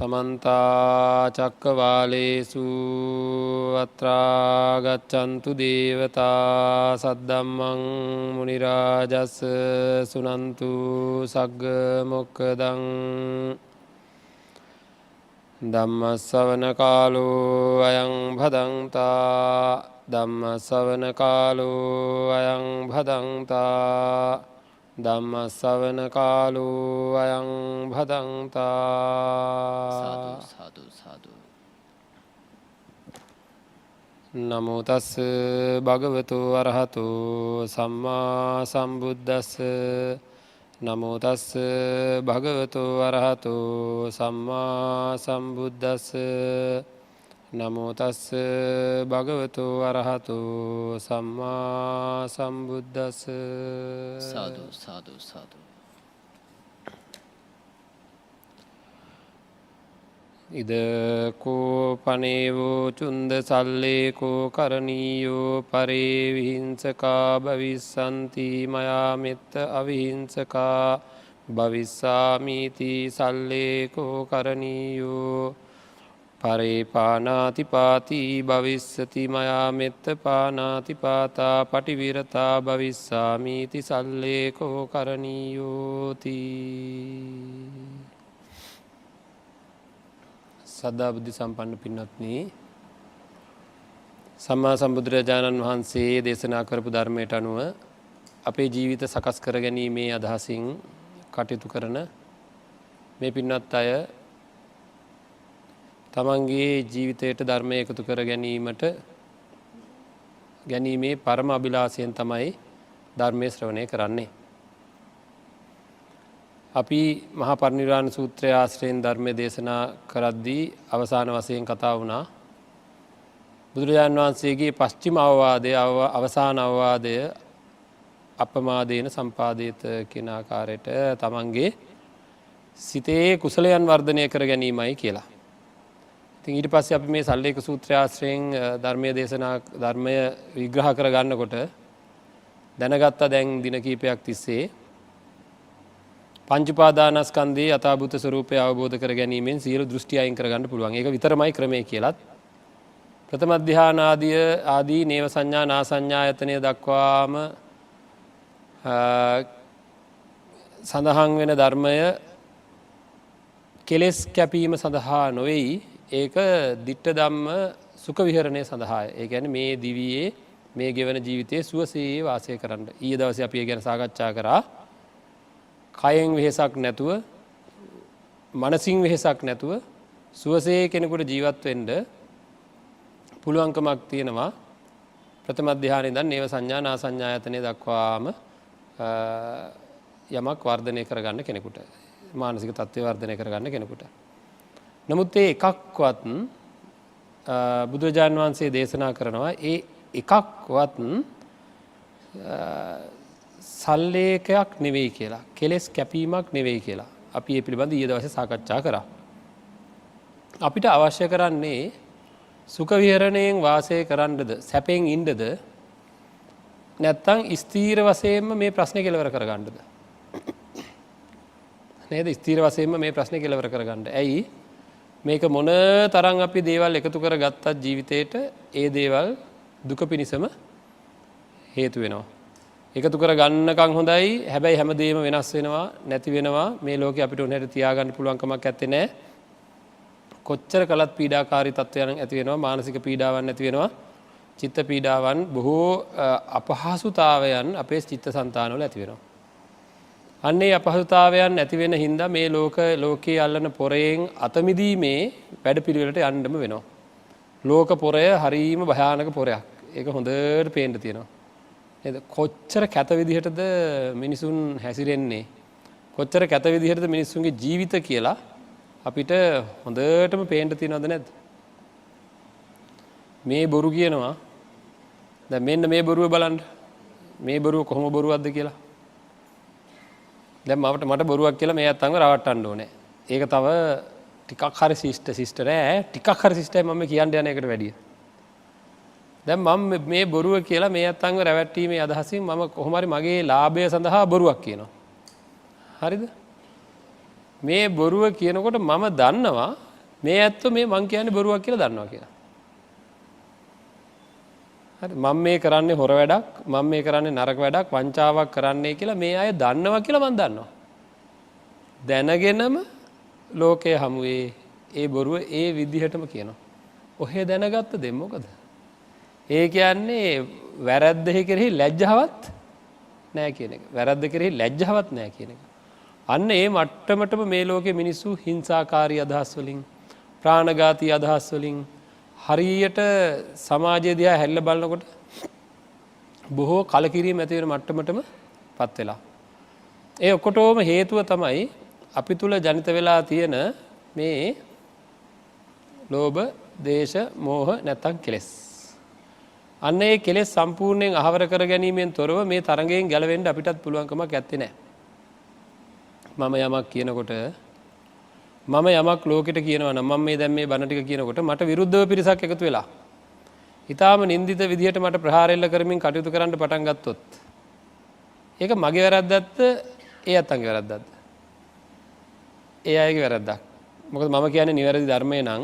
समन्ता चक्कवालेषु अत्रा गच्छन्तु देवता सद्धम्मं मुनिराजस् सुनन्तु सग्ग मोक्खदं ධම්මස්සවන කාලෝ අයං භදංතා ධම්මස්සවන කාලෝ අයං භදංතා ධම්මස්සවන කාලෝ අයං භදංතා සාදු සාදු සාදු නමෝ තස් භගවතු අරහතු සම්මා සම්බුද්දස්ස නමෝ තස් භගවතු අරහතු සම්මා සම්බුද්දස්ස නමෝ තස් භගවතු අරහතු සම්මා සම්බුද්දස්ස සාදු සාදු සාදු ඉද කෝ පනේවෝ චුන්ද සල්ලේකෝ කරණීයෝ පරේ විහිංසකා භවිස්සන්ති මයා මෙත්ත අවිහිංසකා භවිස්සාමීති සල්ලේකෝ කරණීයෝ පරේ පානාතිපාති භවිස්සති මයා මෙත්ත පානාතිපාතා පටිවිරතා භවිස්සාමීති සල්ලේකෝ කරණීයෝති සදා බුද්ධ සම්පන්න පින්වත්නි සම්මා සම්බුදුරජාණන් වහන්සේ දේශනා කරපු ධර්මයට අනුව අපේ ජීවිත සකස් කර ගැනීමේ අදහසින් කටයුතු කරන මේ පින්වත් අය තමන්ගේ ජීවිතයට ධර්මය එකතු කර ගැනීමේ පරම අභිලාෂයෙන් තමයි ධර්මය ශ්‍රවණය කරන්නේ. අපි මහා පරිනිර්වාණ සූත්‍රය ආශ්‍රයෙන් ධර්මය දේශනා කරද්දී අවසාන වශයෙන් කතා වුණා බුදුරජාණන් වහන්සේගේ පස්චිම අවවාදය අවසාන අවවාදය අපමාදේන සම්පාදේත කියන ආකාරයට තමන්ගේ සිතේ කුසලයන් වර්ධනය කර ගැනීමයි කියලා. ඉතින් ඊට පස්සේ අපි මේ සල්ලේක සූත්‍රය ආශ්‍රයෙන් ධර්මය විග්‍රහ කර ගන්නකොට දැනගත්තා දැන් දින කීපයක් තිස්සේ පංච උපාදානස්කන්ධයේ යථාභූත ස්වરૂපය අවබෝධ කර ගැනීමෙන් සියලු දෘෂ්ටි අයින් කරගන්න පුළුවන්. ඒක විතරමයි ක්‍රමය කියලත්. ප්‍රථම ධ්‍යාන ආදී නේව සංඥා නා සංඥායතනය දක්වාම සඳහන් වෙන ධර්මය කෙලෙස් කැපීම සඳහා නොවේයි. ඒක ditta ධම්ම සුඛ විහරණය සඳහාය. ඒ කියන්නේ මේ දිවියේ මේ ගෙවන ජීවිතයේ සුවසේ වාසය කරන්න. ඊයේ දවසේ අපි ඒ ගැන සාකච්ඡා කරා. කයෙන් වෙහෙසක් නැතුව මනසින් වෙහෙසක් නැතුව සුවසේ කෙනෙකුට ජීවත් වෙන්න පුළුවන්කමක් තියෙනවා ප්‍රථම ධ්‍යානයේ ඉඳන් නේව සංඥා නා සංඥායතනෙ දක්වාම යමක් වර්ධනය කරගන්න කෙනෙකුට මානසික තත්ත්වය වර්ධනය කරගන්න කෙනෙකුට. නමුත් ඒ එකක්වත් බුදුරජාණන් වහන්සේ දේශනා කරනවා ඒ එකක්වත් සල්ලේකයක් නෙවෙයි කියලා. කෙලෙස් කැපීමක් නෙවෙයි කියලා. අපි ඒ පිළිබඳව ඊයේ දවසේ සාකච්ඡා කරා. අපිට අවශ්‍ය කරන්නේ සුඛ විහරණයෙන් වාසය කරන්නද, සැපෙන් ඉන්නද, නැත්නම් ස්ථීර වශයෙන්ම මේ ප්‍රශ්නේ කෙලවර කරගන්නද? නේද? ස්ථීර වශයෙන්ම මේ ප්‍රශ්නේ කෙලවර කරගන්න. ඇයි? මේක මොන තරම් අපි දේවල් එකතු කරගත්තත් ජීවිතේට ඒ දේවල් දුක පිණිසම හේතු වෙනවා. එකතු කර ගන්නකම් හොඳයි. හැබැයි හැමදේම වෙනස් වෙනවා, නැති වෙනවා. මේ ලෝකේ අපිට උනේට තියාගන්න පුළුවන් කමක් නැත්තේ නෑ. කොච්චර කලත් පීඩාකාරී තත්ත්වයන් ඇති වෙනවා, මානසික පීඩාවන් ඇති වෙනවා, චිත්ත පීඩාවන්, බොහෝ අපහසුතාවයන් අපේ චිත්තසංතානවල ඇති වෙනවා. අන්නේ අපහසුතාවයන් ඇති වෙන හින්දා මේ ලෝකයේ අල්ලන පොරයෙන් අත මිදීමේ වැඩපිළිවෙලට යන්නම වෙනවා. ලෝක පොරය හරීම භයානක පොරයක්. ඒක හොඳට පේන්න තියෙනවා. කොච්චර කැත විදිහටද මිනිසුන් හැසිරෙන්නේ, කොච්චර කැත විදිහටද මිනිස්සුන්ගේ ජීවිත කියලා අපිට හොඳටම පේන්න තියෙනවද නැද්ද? මේ බොරු කියනවා. දැන් මෙන්න මේ බොරුව බලන්න. මේ බොරුව කොහොම බොරුවක්ද කියලා. දැන් මට බොරුවක් කියලා මේ අත්තන්ව රවට්ටන්න ඕනේ. ඒක තව ටිකක් හරි ශිෂ්ට නෑ. ටිකක් හරි ශිෂ්ටයි මම කියන්න යන එකට වැඩිය. දැන් මම මේ බොරුව කියලා මේ අත්තන්ව රැවට්ටීමේ අදහසින් මම කොහොම හරි මගේ ලාභය සඳහා බොරුවක් කියනවා. හරිද? මේ බොරුව කියනකොට මම දන්නවා මේ ඇත්තෝ මේ මං කියන්නේ බොරුවක් කියලා දන්නවා කියලා. හරි මම මේ කරන්නේ හොර වැඩක් මම මේ කරන්නේ නරක වැඩක් වංචාවක් කරන්නේ කියලා මේ අය දන්නවා කියලා මම දන්නවා. දැනගෙනම ලෝකයේ හමුවේ ඒ බොරුව ඒ විදිහටම කියනවා. ඔහෙ දැනගත්ත දෙ මොකද? ඒ කියන්නේ වැරද්දෙහි කෙරෙහි ලැජ්ජාවක් නැහැ කියන එක. වැරද්ද කෙරෙහි ලැජ්ජාවක් නැහැ කියන එක. අන්න ඒ මට්ටමටම මේ ලෝකේ මිනිස්සු හිංසාකාරී අදහස් වලින් ප්‍රාණඝාතී අදහස් වලින් හරියට සමාජය දිහා හැල්ල බලනකොට බොහෝ කලකිරීම ඇති වෙන මට්ටමටම පත් වෙලා. ඒ ඔක්කොටම හේතුව තමයි අපි තුල ජනිත වෙලා තියෙන මේ ලෝභ, දේශ, මෝහ නැත්තම් කෙලෙස්. අන්න ඒ කෙලෙස් සම්පූර්ණයෙන් අහවර කර ගැනීමෙන් තොරව මේ තරඟයෙන් ගැලවෙන්න අපිටත් පුළුවන්කමක් ඇත්තේ නැහැ. මම යමක් කියනකොට මම යමක් ලෝකෙට කියනවා නම් මම මේ දැන් මේ බණ ටික කියනකොට මට විරුද්ධව පිරිසක් එකතු වෙලා ඊටාම නින්දිත විදිහට මට ප්‍රහාර එල්ල කරමින් කටයුතු කරන්න පටන් ගත්තොත් ඒක මගේ වැරද්දක්ද ඒ අත්තන්ගේ වැරද්දක්ද? ඒ අයගේ වැරද්දක්. මොකද මම කියන්නේ නිවැරදි ධර්මය නම්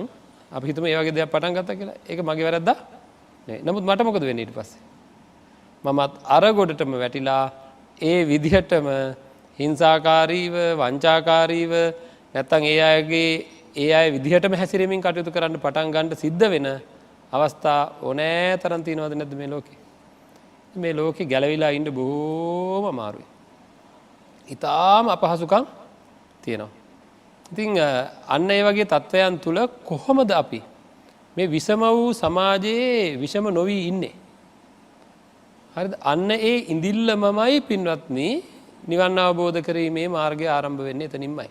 අපි හිතමු ඒ වගේ දෙයක් පටන් ගත්තා කියලා. ඒක මගේ වැරද්දක් නෙවෙයි. නමුත් මට මොකද වෙන්නේ ඊට පස්සේ? මමත් අර ගොඩටම වැටිලා ඒ විදිහටම හිංසාකාරීව වංචාකාරීව නැත්තම් ඒ අය විදිහටම හැසිරීමෙන් කටයුතු කරන්න පටන් ගන්න සිද්ධ වෙන අවස්ථා ඕනෑ තරම් තියෙනවද නැද්ද මේ ලෝකේ? මේ ලෝකේ ගැලවිලා ඉන්න බොහොම අමාරුයි. ඊටාම අපහසුකම් තියෙනවා. ඉතින් අන්න ඒ වගේ තත්වයන් තුල කොහොමද අපි මේ විෂම වූ සමාජයේ විෂම නොවි ඉන්නේ? හරිද? අන්න ඒ ඉඳිල්ලමමයි පින්වත්නි නිවන් අවබෝධ කිරීමේ මාර්ගය ආරම්භ වෙන්නේ එතනින්මයි.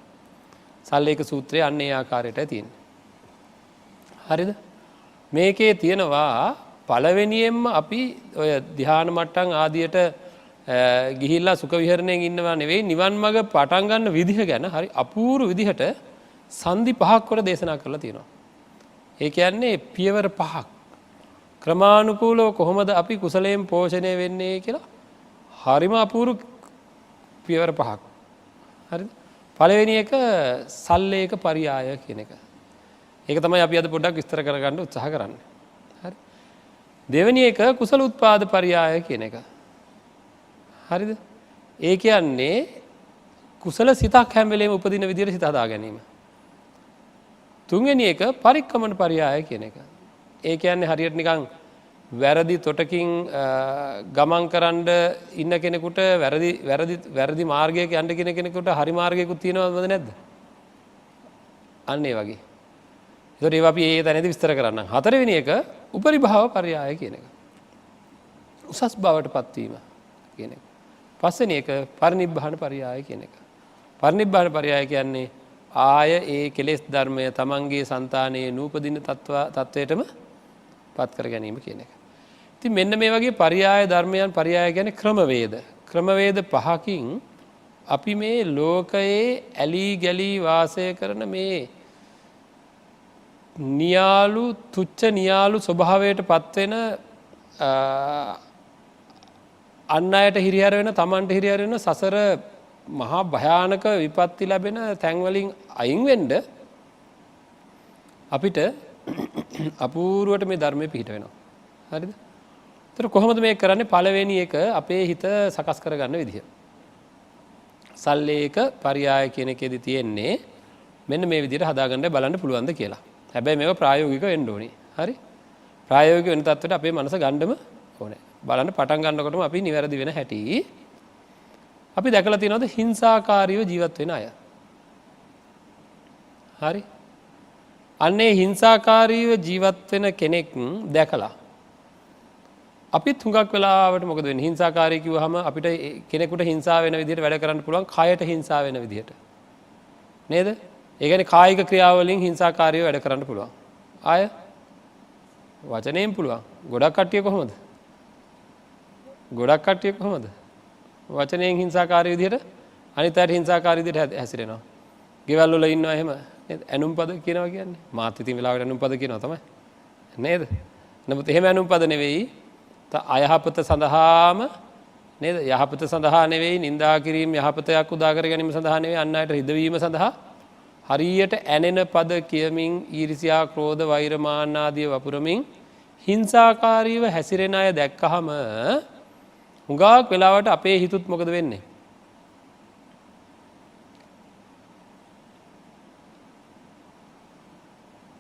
සල්ලේක සූත්‍රය අන්න ඒ ආකාරයටයි තියෙන්නේ. හරිද? මේකේ තියෙනවා පළවෙනියෙන්ම අපි ඔය ධ්‍යාන මට්ටම් ආදියට ගිහිල්ලා සුඛ විහරණයෙන් ඉන්නවා නෙවෙයි නිවන් මඟ පටන් ගන්න විදිහ ගැන හරි අපූර්ව විදිහට සංදි පහක් කොට දේශනා කරලා තියෙනවා. ඒ කියන්නේ පියවර පහක් ක්‍රමානුකූලව කොහොමද අපි කුසලයෙන් පෝෂණය වෙන්නේ කියලා හරිම අපූර්ව පියවර පහක්. හරිද? පළවෙනි එක සල්ලේක පරියාය කියන එක. ඒක තමයි අපි අද පොඩ්ඩක් විස්තර කරගන්න උත්සාහ කරන්නේ. හරි. දෙවෙනි එක කුසල උත්පාද පරියාය කියන එක. හරිද? ඒ කියන්නේ කුසල සිතක් හැම වෙලේම උපදින විදිහට සිත හදා ගැනීම. තුන්වෙනි එක පරික්කමන පරියාය කියන එක. ඒ කියන්නේ හරියට නිකන් වැරදි තොටකින් ගමන් කරන්න ඉන්න කෙනෙකුට වැරදි මාර්ගයක යන්න කෙනෙකුට හරි මාර්ගයකුත් තියෙනවද නැද්ද? අන්න ඒ වගේ. ඒතකොට ඒවා අපි ඒ තැනදී විස්තර කරන්නම්. හතරවෙනි එක උපරිභාව පරියාය කියන එක. උසස් බවට පත්වීම කියන එක. පස්වෙනි එක පරිනිබ්බාන පරියාය කියන එක. පරිනිබ්බාන පරියාය කියන්නේ ආය ඒ කෙලෙස් ධර්මය තමන්ගේ సంతානයේ නූපදින තත්වයටම පත් කර ගැනීම කියන එක. ඉතින් මෙන්න මේ වගේ පරියාය ධර්මයන් පරියාය කියන්නේ ක්‍රමවේද. ක්‍රමවේද පහකින් අපි මේ ලෝකයේ ඇලී ගැලී වාසය කරන මේ නියාලු තුච්ච නියාලු ස්වභාවයට පත්වෙන අන් අයට හිරිහැර වෙන තමන්ට හිරිහැර වෙන සසර මහා භයානක විපත්ති ලැබෙන තැන්වලින් අයින් වෙන්න අපිට අපූර්වට මේ ධර්මයේ පිහිට වෙනවා. හරිද? ඒතර කොහොමද මේක කරන්නේ? පළවෙනි එක අපේ හිත සකස් කරගන්න විදිහ. සල්ලේක පරියාය කියන එකේදී තියෙන්නේ මෙන්න මේ විදිහට හදාගන්න බලන්න පුළුවන්ද කියලා. හැබැයි මේක ප්‍රායෝගික වෙන්න ඕනේ. හරි? ප්‍රායෝගික වෙන තත්ත්වයට අපේ මනස ගන්නම ඕනේ. බලන්න පටන් ගන්නකොටම අපි නිවැරදි වෙන හැටි අපි දැකලා තියෙනවද හිංසාකාරීව ජීවත් වෙන අය? හරි? අන්නේ හිංසාකාරීව ජීවත් වෙන කෙනෙක් දැකලා අපිත් හුඟක් වෙලාවට මොකද වෙන්නේ? හිංසාකාරී කිව්වහම අපිට කෙනෙකුට හිංසා වෙන විදිහට වැඩ කරන්න පුළුවන්, කයට හිංසා වෙන විදිහට. නේද? ඒ කියන්නේ කායික ක්‍රියාවලින් හිංසාකාරීව වැඩ කරන්න පුළුවන්. ආය වචනයෙන් පුළුවන්. ගොඩක් කට්ටිය කොහොමද? ගොඩක් කට්ටිය කොහොමද? වචනයෙන් හිංසාකාරී විදිහට අනිත් අයට හිංසාකාරී විදිහට හැසිරෙනවා. ගෙවල් වල ඉන්නවා එහෙම නේද? ඇනුම්පද කියනවා කියන්නේ. මාත් ඉතින් වෙලාවට ඇනුම්පද කියනවා තමයි. නේද? නමුත් එහෙම ඇනුම්පද නෙවෙයි. අයහපත සඳහාම නේද? යහපත සඳහා නෙවෙයි, නිඳා කිරීම යහපතයක් උදා කර ගැනීම සඳහා නෙවෙයි, අන් අයට රිදවීම සඳහා හරියට ඇනෙන පද කියමින් ඊරිසියා ක්‍රෝධ වෛර මාන්න ආදිය වපුරමින් හිංසාකාරීව හැසිරෙන අය දැක්කහම හුඟක් වෙලාවට අපේ හිතුත් මොකද වෙන්නේ?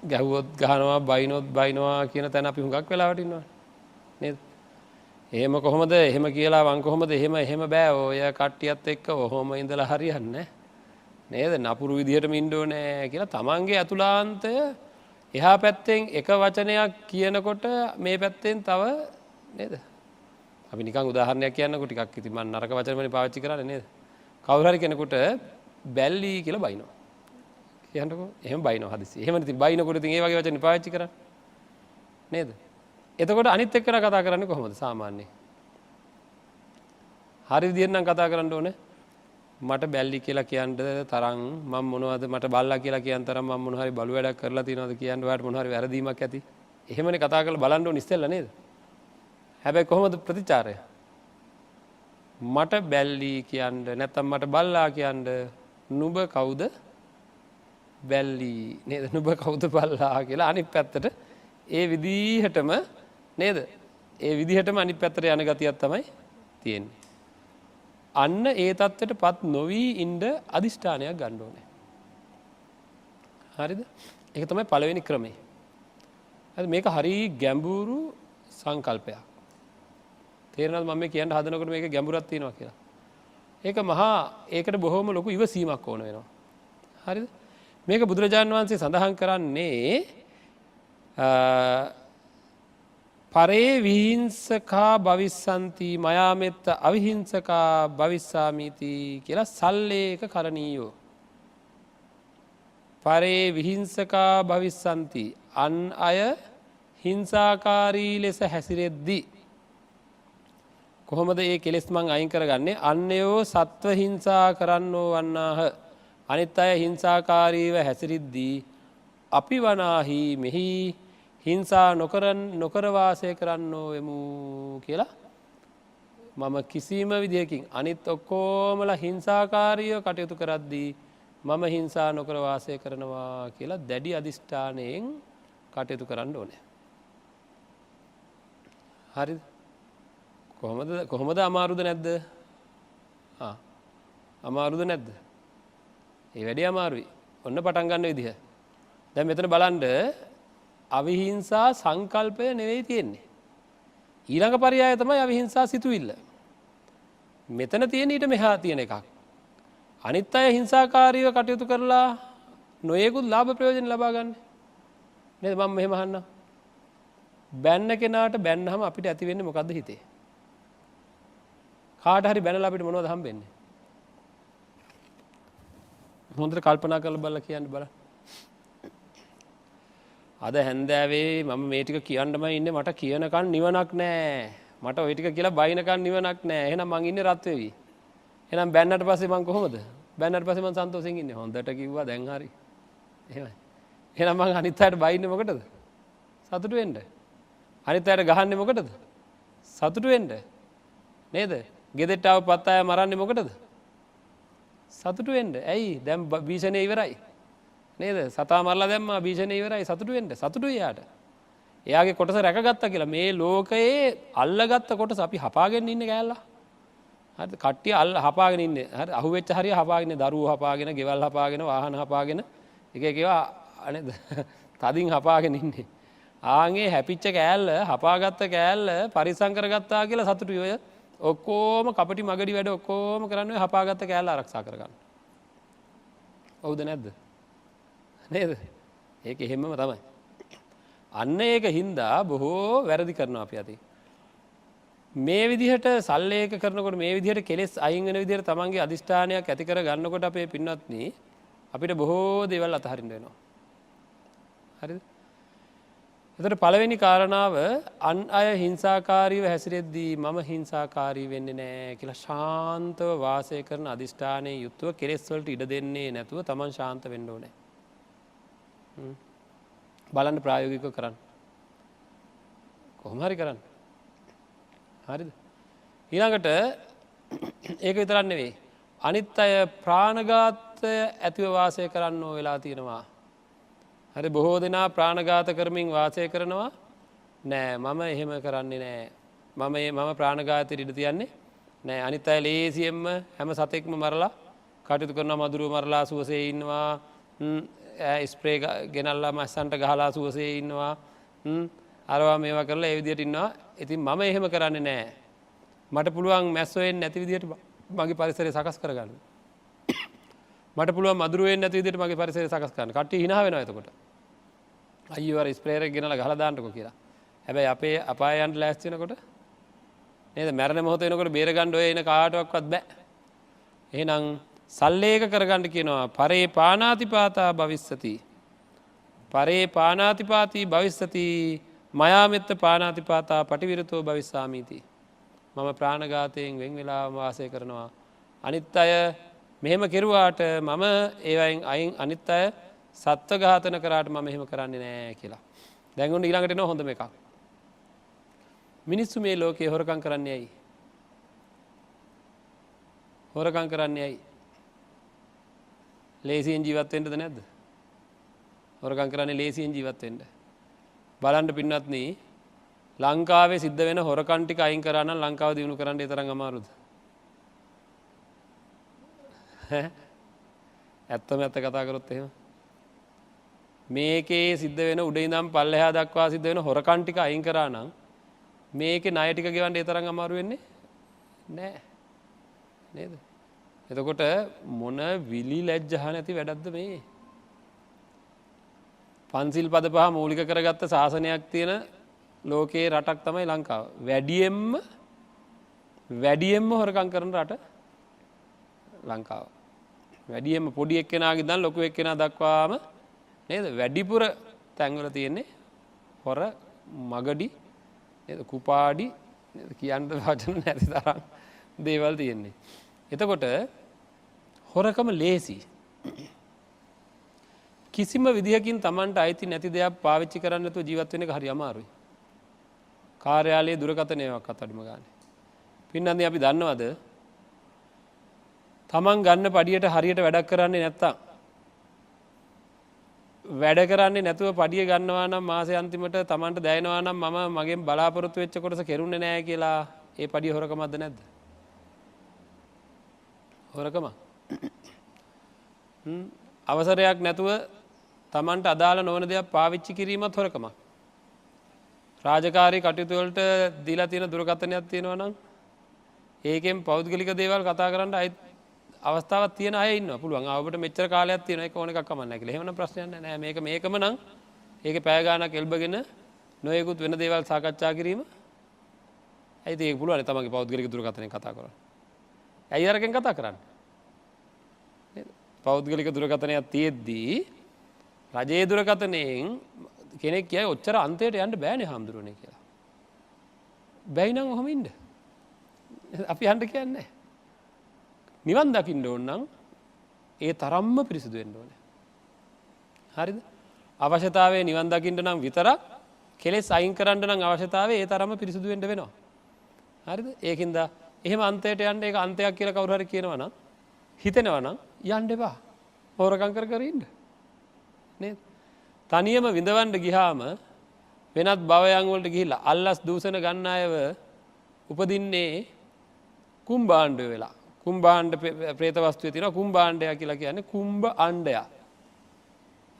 ගැහුවොත් ගහනවා බයිනොත් බයිනවා කියන තැන අපි හුඟක් වෙලාවට ඉන්නවා නේද? එහෙම කොහොමද එහෙම කියලා මං කොහොමද එහෙම බෑ ඔය කට්ටියත් එක්ක ඔහොම ඉඳලා හරියන්නේ නේද? නපුරු විදිහටම ඉන්න ඕනේ කියලා තමන්ගේ අතුලාන්තය එහා පැත්තෙන් එක වචනයක් කියනකොට මේ පැත්තෙන් තව නේද? අපි නිකන් උදාහරණයක් කියන්නකො ටිකක් ඉතින් මම නරක වචනමනේ පාවිච්චි කරන්නේ නේද? කවුරු හරි කෙනෙකුට බැල්ලි කියලා බයිනවා. කියන්නකො එහෙම බයිනවා හදිස්සි. එහෙම ඉතින් බයිනකොට ඉතින් ඒ වගේ වචන පාවිච්චි කරන්නේ නේද? එතකොට අනිත් එක්කන කතා කරන්නේ කොහොමද සාමාන්‍යයෙන්? හරි විදිහෙන් නම් කතා කරන්න ඕනේ. මට බැල්ලි කියලා කියන්න තරම් මම මොනවද මට බල්ලා කියලා කියන තරම් මම මොන හරි බලු වැඩක් කරලා තියනවද කියන්න ඔයාලට මොන හරි වැරදීමක් ඇති. එහෙමනේ කතා කරලා බලන්න ඕනේ ඉස්සෙල්ලා නේද? හැබැයි කොහොමද ප්‍රතිචාරය? මට බැල්ලි කියන්න නැත්නම් මට බල්ලා කියන්න නුඹ කවුද බැල්ලි නේද? නුඹ කවුද බල්ලා කියලා අනිත් පැත්තට ඒ විදිහටම නේද? ඒ විදිහටම අනිත් පැත්තට යන ගතියක් තමයි තියෙන්නේ. අන්න ඒ தත්ත්වයට පත් නොවි ඉන්න අදිෂ්ඨානයක් ගන්න ඕනේ. හරිද? ඒක තමයි පළවෙනි ක්‍රමය. හරි මේක හරි ගැඹුරු සංකල්පයක්. තේරෙනවද මම මේ කියන්න හදනකොට මේක ගැඹුරක් තියෙනවා කියලා? ඒක මහා ඒකට බොහොම ලොකු ඉවසීමක් ඕන වෙනවා. හරිද? මේක බුදුරජාණන් වහන්සේ සඳහන් කරන්නේ පරේ විහිංසකා භවිස්සන්ති මයාමෙත්ත අවිහිංසකා භවිස්සාමීති කියලා සල්ලේක කරණීයෝ. පරේ විහිංසකා භවිස්සන්ති අන් අය හිංසාකාරී ලෙස හැසිරෙද්දී කොහොමද ඒ කෙලෙස් මං අයින් කරගන්නේ? අන්නයෝ සත්ව හිංසා කරන්නෝ වන්නාහ. අනිත් අය හිංසාකාරීව හැසිරිද්දී අපි වනාහි මෙහි හිංසා නොකර වාසය කරන්නෝ වෙමු කියලා මම කිසිම විදිහකින් අනිත් ඔක්කොමලා හිංසාකාරීව කටයුතු කරද්දී මම හිංසා නොකර වාසය කරනවා කියලා දැඩි අදිෂ්ඨානයෙන් කටයුතු කරන්න ඕනේ. හරිද? කොහොමද අමාරුද නැද්ද? අමාරුද නැද්ද? ඒ වැඩේ අමාරුයි. ඔන්න පටන් ගන්න විදිහ. දැන් මෙතන බලන්න අවිහිංසා සංකල්පය නෙවෙයි තියෙන්නේ. ඊළඟ පරයය තමයි අවිහිංසා සිතුවිල්ල. මෙතන තියෙන ඊට මෙහා තියෙන එකක්. අනිත් අය හිංසාකාරීව කටයුතු කරලා නොයෙකුත් ලාභ ප්‍රයෝජන ලබා ගන්න. නේද? මම මෙහෙම අහන්නම්. බැන්න කෙනාට බැන්නහම අපිට ඇති වෙන්නේ මොකද්ද හිතේ? කාට හරි බැනලා අපිට මොනවද හම්බෙන්නේ? හොඳට කල්පනා කරලා බලලා කියන්න බලන්න. අද හැන්දෑවේ මම මේ ටික කියන්නමයි ඉන්නේ මට කියනකන් නිවනක් නැහැ. මට ওই ටික කියලා බයිනකන් නිවනක් නැහැ. එහෙනම් මං ඉන්නේ රත් වෙවි. එහෙනම් බැන්නට පස්සේ මං කොහොමද? බැන්නට පස්සේ මං සන්තෝෂෙන් ඉන්නේ. හොඳට කිව්වා දැන් හරි. එහෙමයි. එහෙනම් මං අනිත් අයට බයින්නේ මොකටද? සතුටු වෙන්න. අනිත් අයට ගහන්නේ මොකටද? සතුටු වෙන්න. නේද? ගෙදරට ආව පත් අය මරන්නේ මොකටද? සතුටු වෙන්න. ඇයි? දැන් භීෂණය ඉවරයි. නේද? සතා මරලා දැම්මා භීෂණය ඉවරයි සතුටු වෙන්න. සතුටුයි යාට. එයාගේ කොටස රැකගත්තා කියලා. මේ ලෝකයේ අල්ලගත්ත කොටස අපි හපාගෙන ඉන්නේ කෑල්ලා. හරිද? කට්ටිය හපාගෙන ඉන්නේ. හරි අහුවෙච්ච හරිය හපාගෙන දරුවෝ හපාගෙන, ගෙවල් හපාගෙන, වාහන හපාගෙන එක එක ඒවා නේද? තදින් හපාගෙන ඉන්නේ. ආන්ගේ හැපිච්ච කෑල්ල, හපාගත්ත කෑල්ල පරිසම් කරගත්තා කියලා සතුටුයි ඔය. ඔක්කොම කපටි මගඩි වැඩ ඔක්කොම කරන්නේ හපාගත්ත කෑල්ල ආරක්ෂා කරගන්න. හවුද නැද්ද? නේද? ඒක එහෙමම තමයි. අන්න ඒක හින්දා බොහෝ වැරදි කරනවා අපි අතේ. මේ විදිහට සල්ලේක කරනකොට මේ විදිහට කෙලෙස් අයින් වෙන විදිහට තමන්ගේ අදිෂ්ඨානයක් ඇති කර ගන්නකොට අපේ පින්වත්නි අපිට බොහෝ දේවල් අතහරින්න වෙනවා. හරිද? එතකොට පළවෙනි කාරණාව අන් අය හිංසාකාරීව හැසිරෙද්දී මම හිංසාකාරී වෙන්නේ නැහැ කියලා ශාන්තව වාසය කරන අදිෂ්ඨානයේ යුතුව කෙලෙස් වලට ඉඩ දෙන්නේ නැතුව තමන් ශාන්ත වෙන්න ඕනේ. බලන්න ප්‍රායෝගිකව කරන්න. කොහොම හරි කරන්න. හරිද? ඊළඟට ඒක විතරක් නෙවෙයි. අනිත් අය ප්‍රාණඝාතය ඇතිව වාසය කරන්න වෙලා තියෙනවා. හරි බොහෝ දෙනා ප්‍රාණඝාත කරමින් වාසය කරනවා නෑ මම එහෙම කරන්නේ නෑ මම ප්‍රාණඝාතයට ඉඩ තියන්නේ නෑ අනිත් අය ලේසියෙන්ම හැම සතෙක්ම මරලා කටයුතු කරන මදුරුව මරලා සුවසේ ඉන්නවා ස්ප්‍රේ ගෙනල්ලා මස්සන්ට ගහලා සුවසේ ඉන්නවා අරවා මේවා කරලා ඒ විදිහට ඉන්නවා ඉතින් මම එහෙම කරන්නේ නෑ මට පුළුවන් මැස්සෝ එන්නේ නැති විදිහට මගේ පරිසරය සකස් කරගන්න මට පුළුවන් මදුරුව එන්නේ නැති විදිහට මගේ පරිසරය සකස් කරන්න කට්ටිය hina වෙනවා එතකොට අයියෝ අර ස්ප්‍රේයර් එක ගෙනලා ගහලා දාන්නකෝ කියලා හැබැයි අපේ අපාය යන්න ලෑස්ති වෙනකොට නේද මරණ මොහොත වෙනකොට බේර ගන්න ඔය එන කාටවත් බෑ එහෙනම් සල්ලේක කරගන්න කියනවා පරේ පානාතිපාතා භවිස්සති පරේ පානාතිපාති භවිස්සති මයාමෙත්ත පානාතිපාතා පටිවිරතෝ භවිස්සාමීති මම ප්‍රාණඝාතයෙන් වෙන් වෙලා වාසය කරනවා අනිත් අය මෙහෙම කෙරුවාට මම ඒවයින් අයින් අනිත් අය සත්ව ඝාතන කරාට මම එහෙම කරන්නේ නෑ කියලා දැන් ඔන්න ඊළඟට එනවා හොඳම එකක් මිනිස්සු මේ ලෝකේ හොරකම් කරන්නේ ඇයි හොරකම් කරන්නේ ඇයි ලේසියෙන් ජීවත් වෙන්නද නැද්ද හොරකම් කරන්නේ ලේසියෙන් ජීවත් වෙන්න බලන්න පින්වත්නි ලංකාවේ සිද්ධ වෙන හොරකම් ටික අයින් කරා නම් ලංකාව දිනු කරන්න ඒ තරම් අමාරුද ඇත්තම ඇත්ත කතා කරොත් එහෙම මේකේ සිද්ධ වෙන උඩ ඉඳන් පල්ලෙහා දක්වා සිද්ධ වෙන හොරකම් ටික අයින් කරා නම් මේකේ ණය ටික ගෙවන්න ඒ තරම් අමාරු වෙන්නේ නෑ නේද එතකොට මොන විලි ලැජ්ජහ නැති වැඩක්ද මේ පන්සිල් පද පහ මූලික කරගත්ත ශාසනයක් තියෙන ලෝකයේ රටක් තමයි ලංකාව වැඩියෙන්ම හොරකම් කරන රට ලංකාව වැඩියෙන්ම පොඩි එක්කෙනාගේ ඉඳන් ලොකු එක්කෙනා දක්වාම නේද වැඩිපුර තැන්වල තියෙන්නේ හොර මගඩි නේද කුපාඩි නේද කියන්න වචන නැති තරම් දේවල් තියෙන්නේ එතකොට හොරකම ලේසි කිසිම විදිහකින් Tamanට අයිති නැති දෙයක් පාවිච්චි කරන්න නැතුව ජීවත් වෙන එක හරි අමාරුයි කාර්යාලයේ දුරකථනයක් අතඩිම ගන්න පින්නන්දි අපි දන්නවද Taman ගන්න පඩියට හරියට වැඩක් කරන්නේ නැත්තම් වැඩ කරන්නේ නැතුව පඩිය ගන්නවා නම් මාසේ අන්තිමට Tamanට දැනෙනවා නම් මම මගෙන් බලාපොරොත්තු වෙච්ච කොටස කෙරුන්නේ නැහැ කියලා ඒ පඩිය හොරකමක්ද නැද්ද හොරකම අවසරයක් නැතුව Tamanට අදාළ නොවන දේක් පාවිච්චි කිරීමත් හොරකමක් රාජකාරී කටයුතු වලට දීලා තියෙන දුරකථනයක් තියෙනවා නම් ඒකෙන් පෞද්ගලික දේවල් කතා කරන්න අවස්ථාවක් තියෙන අය ඉන්නවා පුළුවන් ආවකට මෙච්චර කාලයක් තියෙනවා ඒක ඕන එකක් කමක් නැහැ කියලා එහෙමනම් ප්‍රශ්නයක් නැහැ මේකම නම් ඒකේ පැය ගාණක් එල්බගෙන නොයෙකුත් වෙන දේවල් සාකච්ඡා කිරීම ඇයිද ඒක පුළුවන් තමන්ගේ පෞද්ගලික දුරකථනයෙන් කතා කරන්න ඇයි අරගෙන කතා කරන්නේ නේද පෞද්ගලික දුරකථනයක් තියෙද්දී රජයේ දුරකථනයෙන් කෙනෙක් කියයි ඔච්චර අන්තයට යන්න බෑනේ හාමුදුරනේ කියලා බැයි නම් ඔහොම ඉන්න අපි යන්න කියන්නේ නිවන් දකින්න ඕන නම් ඒ තරම්ම පිරිසිදු වෙන්න ඕනේ හරිද අවශ්‍යතාවයේ නිවන් දකින්න නම් විතරක් කෙලෙස් අයින් කරන්න නම් අවශ්‍යතාවයේ ඒ තරම්ම පිරිසිදු වෙන්න වෙනවා හරිද ඒකින්ද එහෙම අන්තයට යන්න ඒක අන්තයක් කියලා කවුරු හරි කියනවා නම් හිතෙනවා නම් යන්න එපා හොරකම් කර ඉන්න නේද තනියම විඳවන්න ගියාම වෙනත් භවයන් වලට ගිහිල්ලා අල්ලස් දූෂණ ගන්න අයව උපදින්නේ කුම්භාණ්ඩ වෙලා කුම්භාණ්ඩ ප්‍රේත වස්තුවේ තියෙනවා කුම්භාණ්ඩය කියලා කියන්නේ කුම්භ අණ්ඩය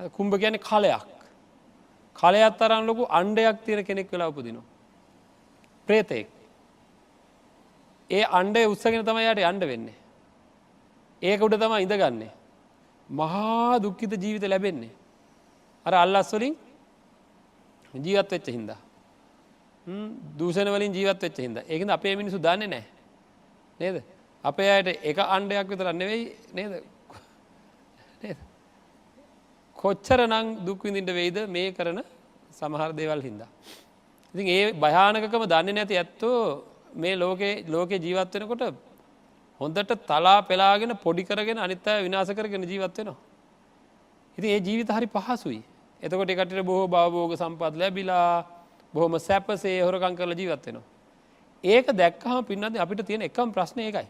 කුම්භ කියන්නේ කලයක් කලයක් තරම් ලොකු අණ්ඩයක් තියෙන කෙනෙක් වෙලා උපදිනවා ප්‍රේතෙක් ඒ අණ්ඩය උස්සගෙන තමයි යාට යන්න වෙන්නේ ඒක උඩ තමයි ඉඳගන්නේ මහා දුක්ඛිත ජීවිත ලැබෙන්නේ අර අල්ලස් වලින් ජීවත් වෙච්ච හින්දා දූෂණ වලින් ජීවත් වෙච්ච හින්දා ඒකින්ද අපේ මිනිස්සු දන්නේ නැහැ නේද අපේ අයට එක අණ්ඩයක් විතර නෙවෙයි නේද කොච්චරනම් දුක් විඳින්න වෙයිද මේ කරන සමහර දේවල් හින්දා ඉතින් ඒ භයානකකම දන්නේ නැති ඇත්තෝ මේ ලෝකේ ජීවත් වෙනකොට හොඳට තලා පෙලාගෙන පොඩි කරගෙන අනිත් අය විනාශ කරගෙන ජීවත් වෙනවා ඉතින් ඒ ජීවිත හරි පහසුයි එතකොට ඒ කටට බොහෝ භවෝග සම්පත් ලැබිලා බොහොම සැපසේ හොරකම් කරලා ජීවත් වෙනවා ඒක දැක්කම පින්නත් අපිට තියෙන එකම ප්‍රශ්නේ ඒකයි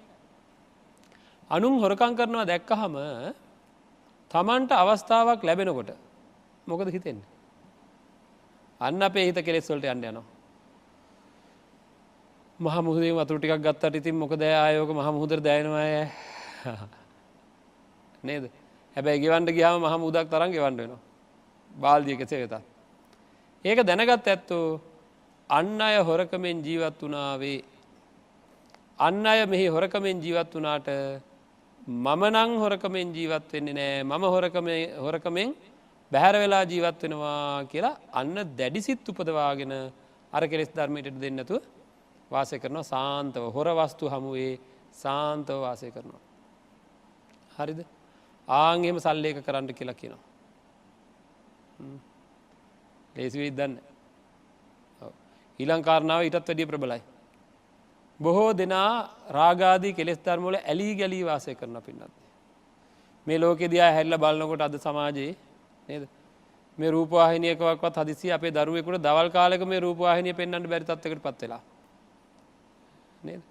අනුන් හොරකම් කරනවා දැක්කහම තමන්ට අවස්ථාවක් ලැබෙනකොට මොකද හිතෙන්නේ? අන්න අපේ හිත කෙලෙස් වලට යන්න යනවා. මහ මුහුදෙන් වතුර ටිකක් ගත්තට ඉතින් මොකද ආයෝක මහ මුහුදට දැනෙනවා නේද? හැබැයි ගෙවන්න ගියාම මහ මුහුදක් තරම් ගෙවන්න වෙනවා. බාල්දිය කෙසේ වෙතත්. ඒක දැනගත් ඇත්තෝ අන් අය හොරකමෙන් ජීවත් වුණා වේ. අන් අය මෙහි හොරකමෙන් ජීවත් වුණාට මම නම් හොරකමෙන් ජීවත් වෙන්නේ නෑ. මම හොරකමෙන් බැහැර වෙලා ජීවත් වෙනවා කියලා අන්න දැඩිසිත උපදවාගෙන අර කෙලෙස් ධර්මයට දෙන්නේ නැතුව වාසය කරනවා සාන්තව. හොර වස්තු හමුවේ සාන්තව වාසය කරනවා. හරිද? ආන් එහෙම සල්ලේක කරන්න කියලා කියනවා. ලේසි වෙයිද දන්නේ නැහැ. ඔව්. ඊළඟ කාරණාව ඊටත් වැඩිය ප්‍රබලයි. බොහෝ දෙනා රාගාදී කෙලෙස් ධර්ම වල ඇලී ගැලී වාසය කරන පින්නත්. මේ ලෝකෙ දිහා හැරිලා බලනකොට අද සමාජයේ නේද? මේ රූපවාහිනියකවත් හදිසිය අපේ දරුවෙකුට දවල් කාලෙක මේ රූපවාහිනිය පෙන්වන්න බැරි තත්යකටපත් වෙලා. නේද?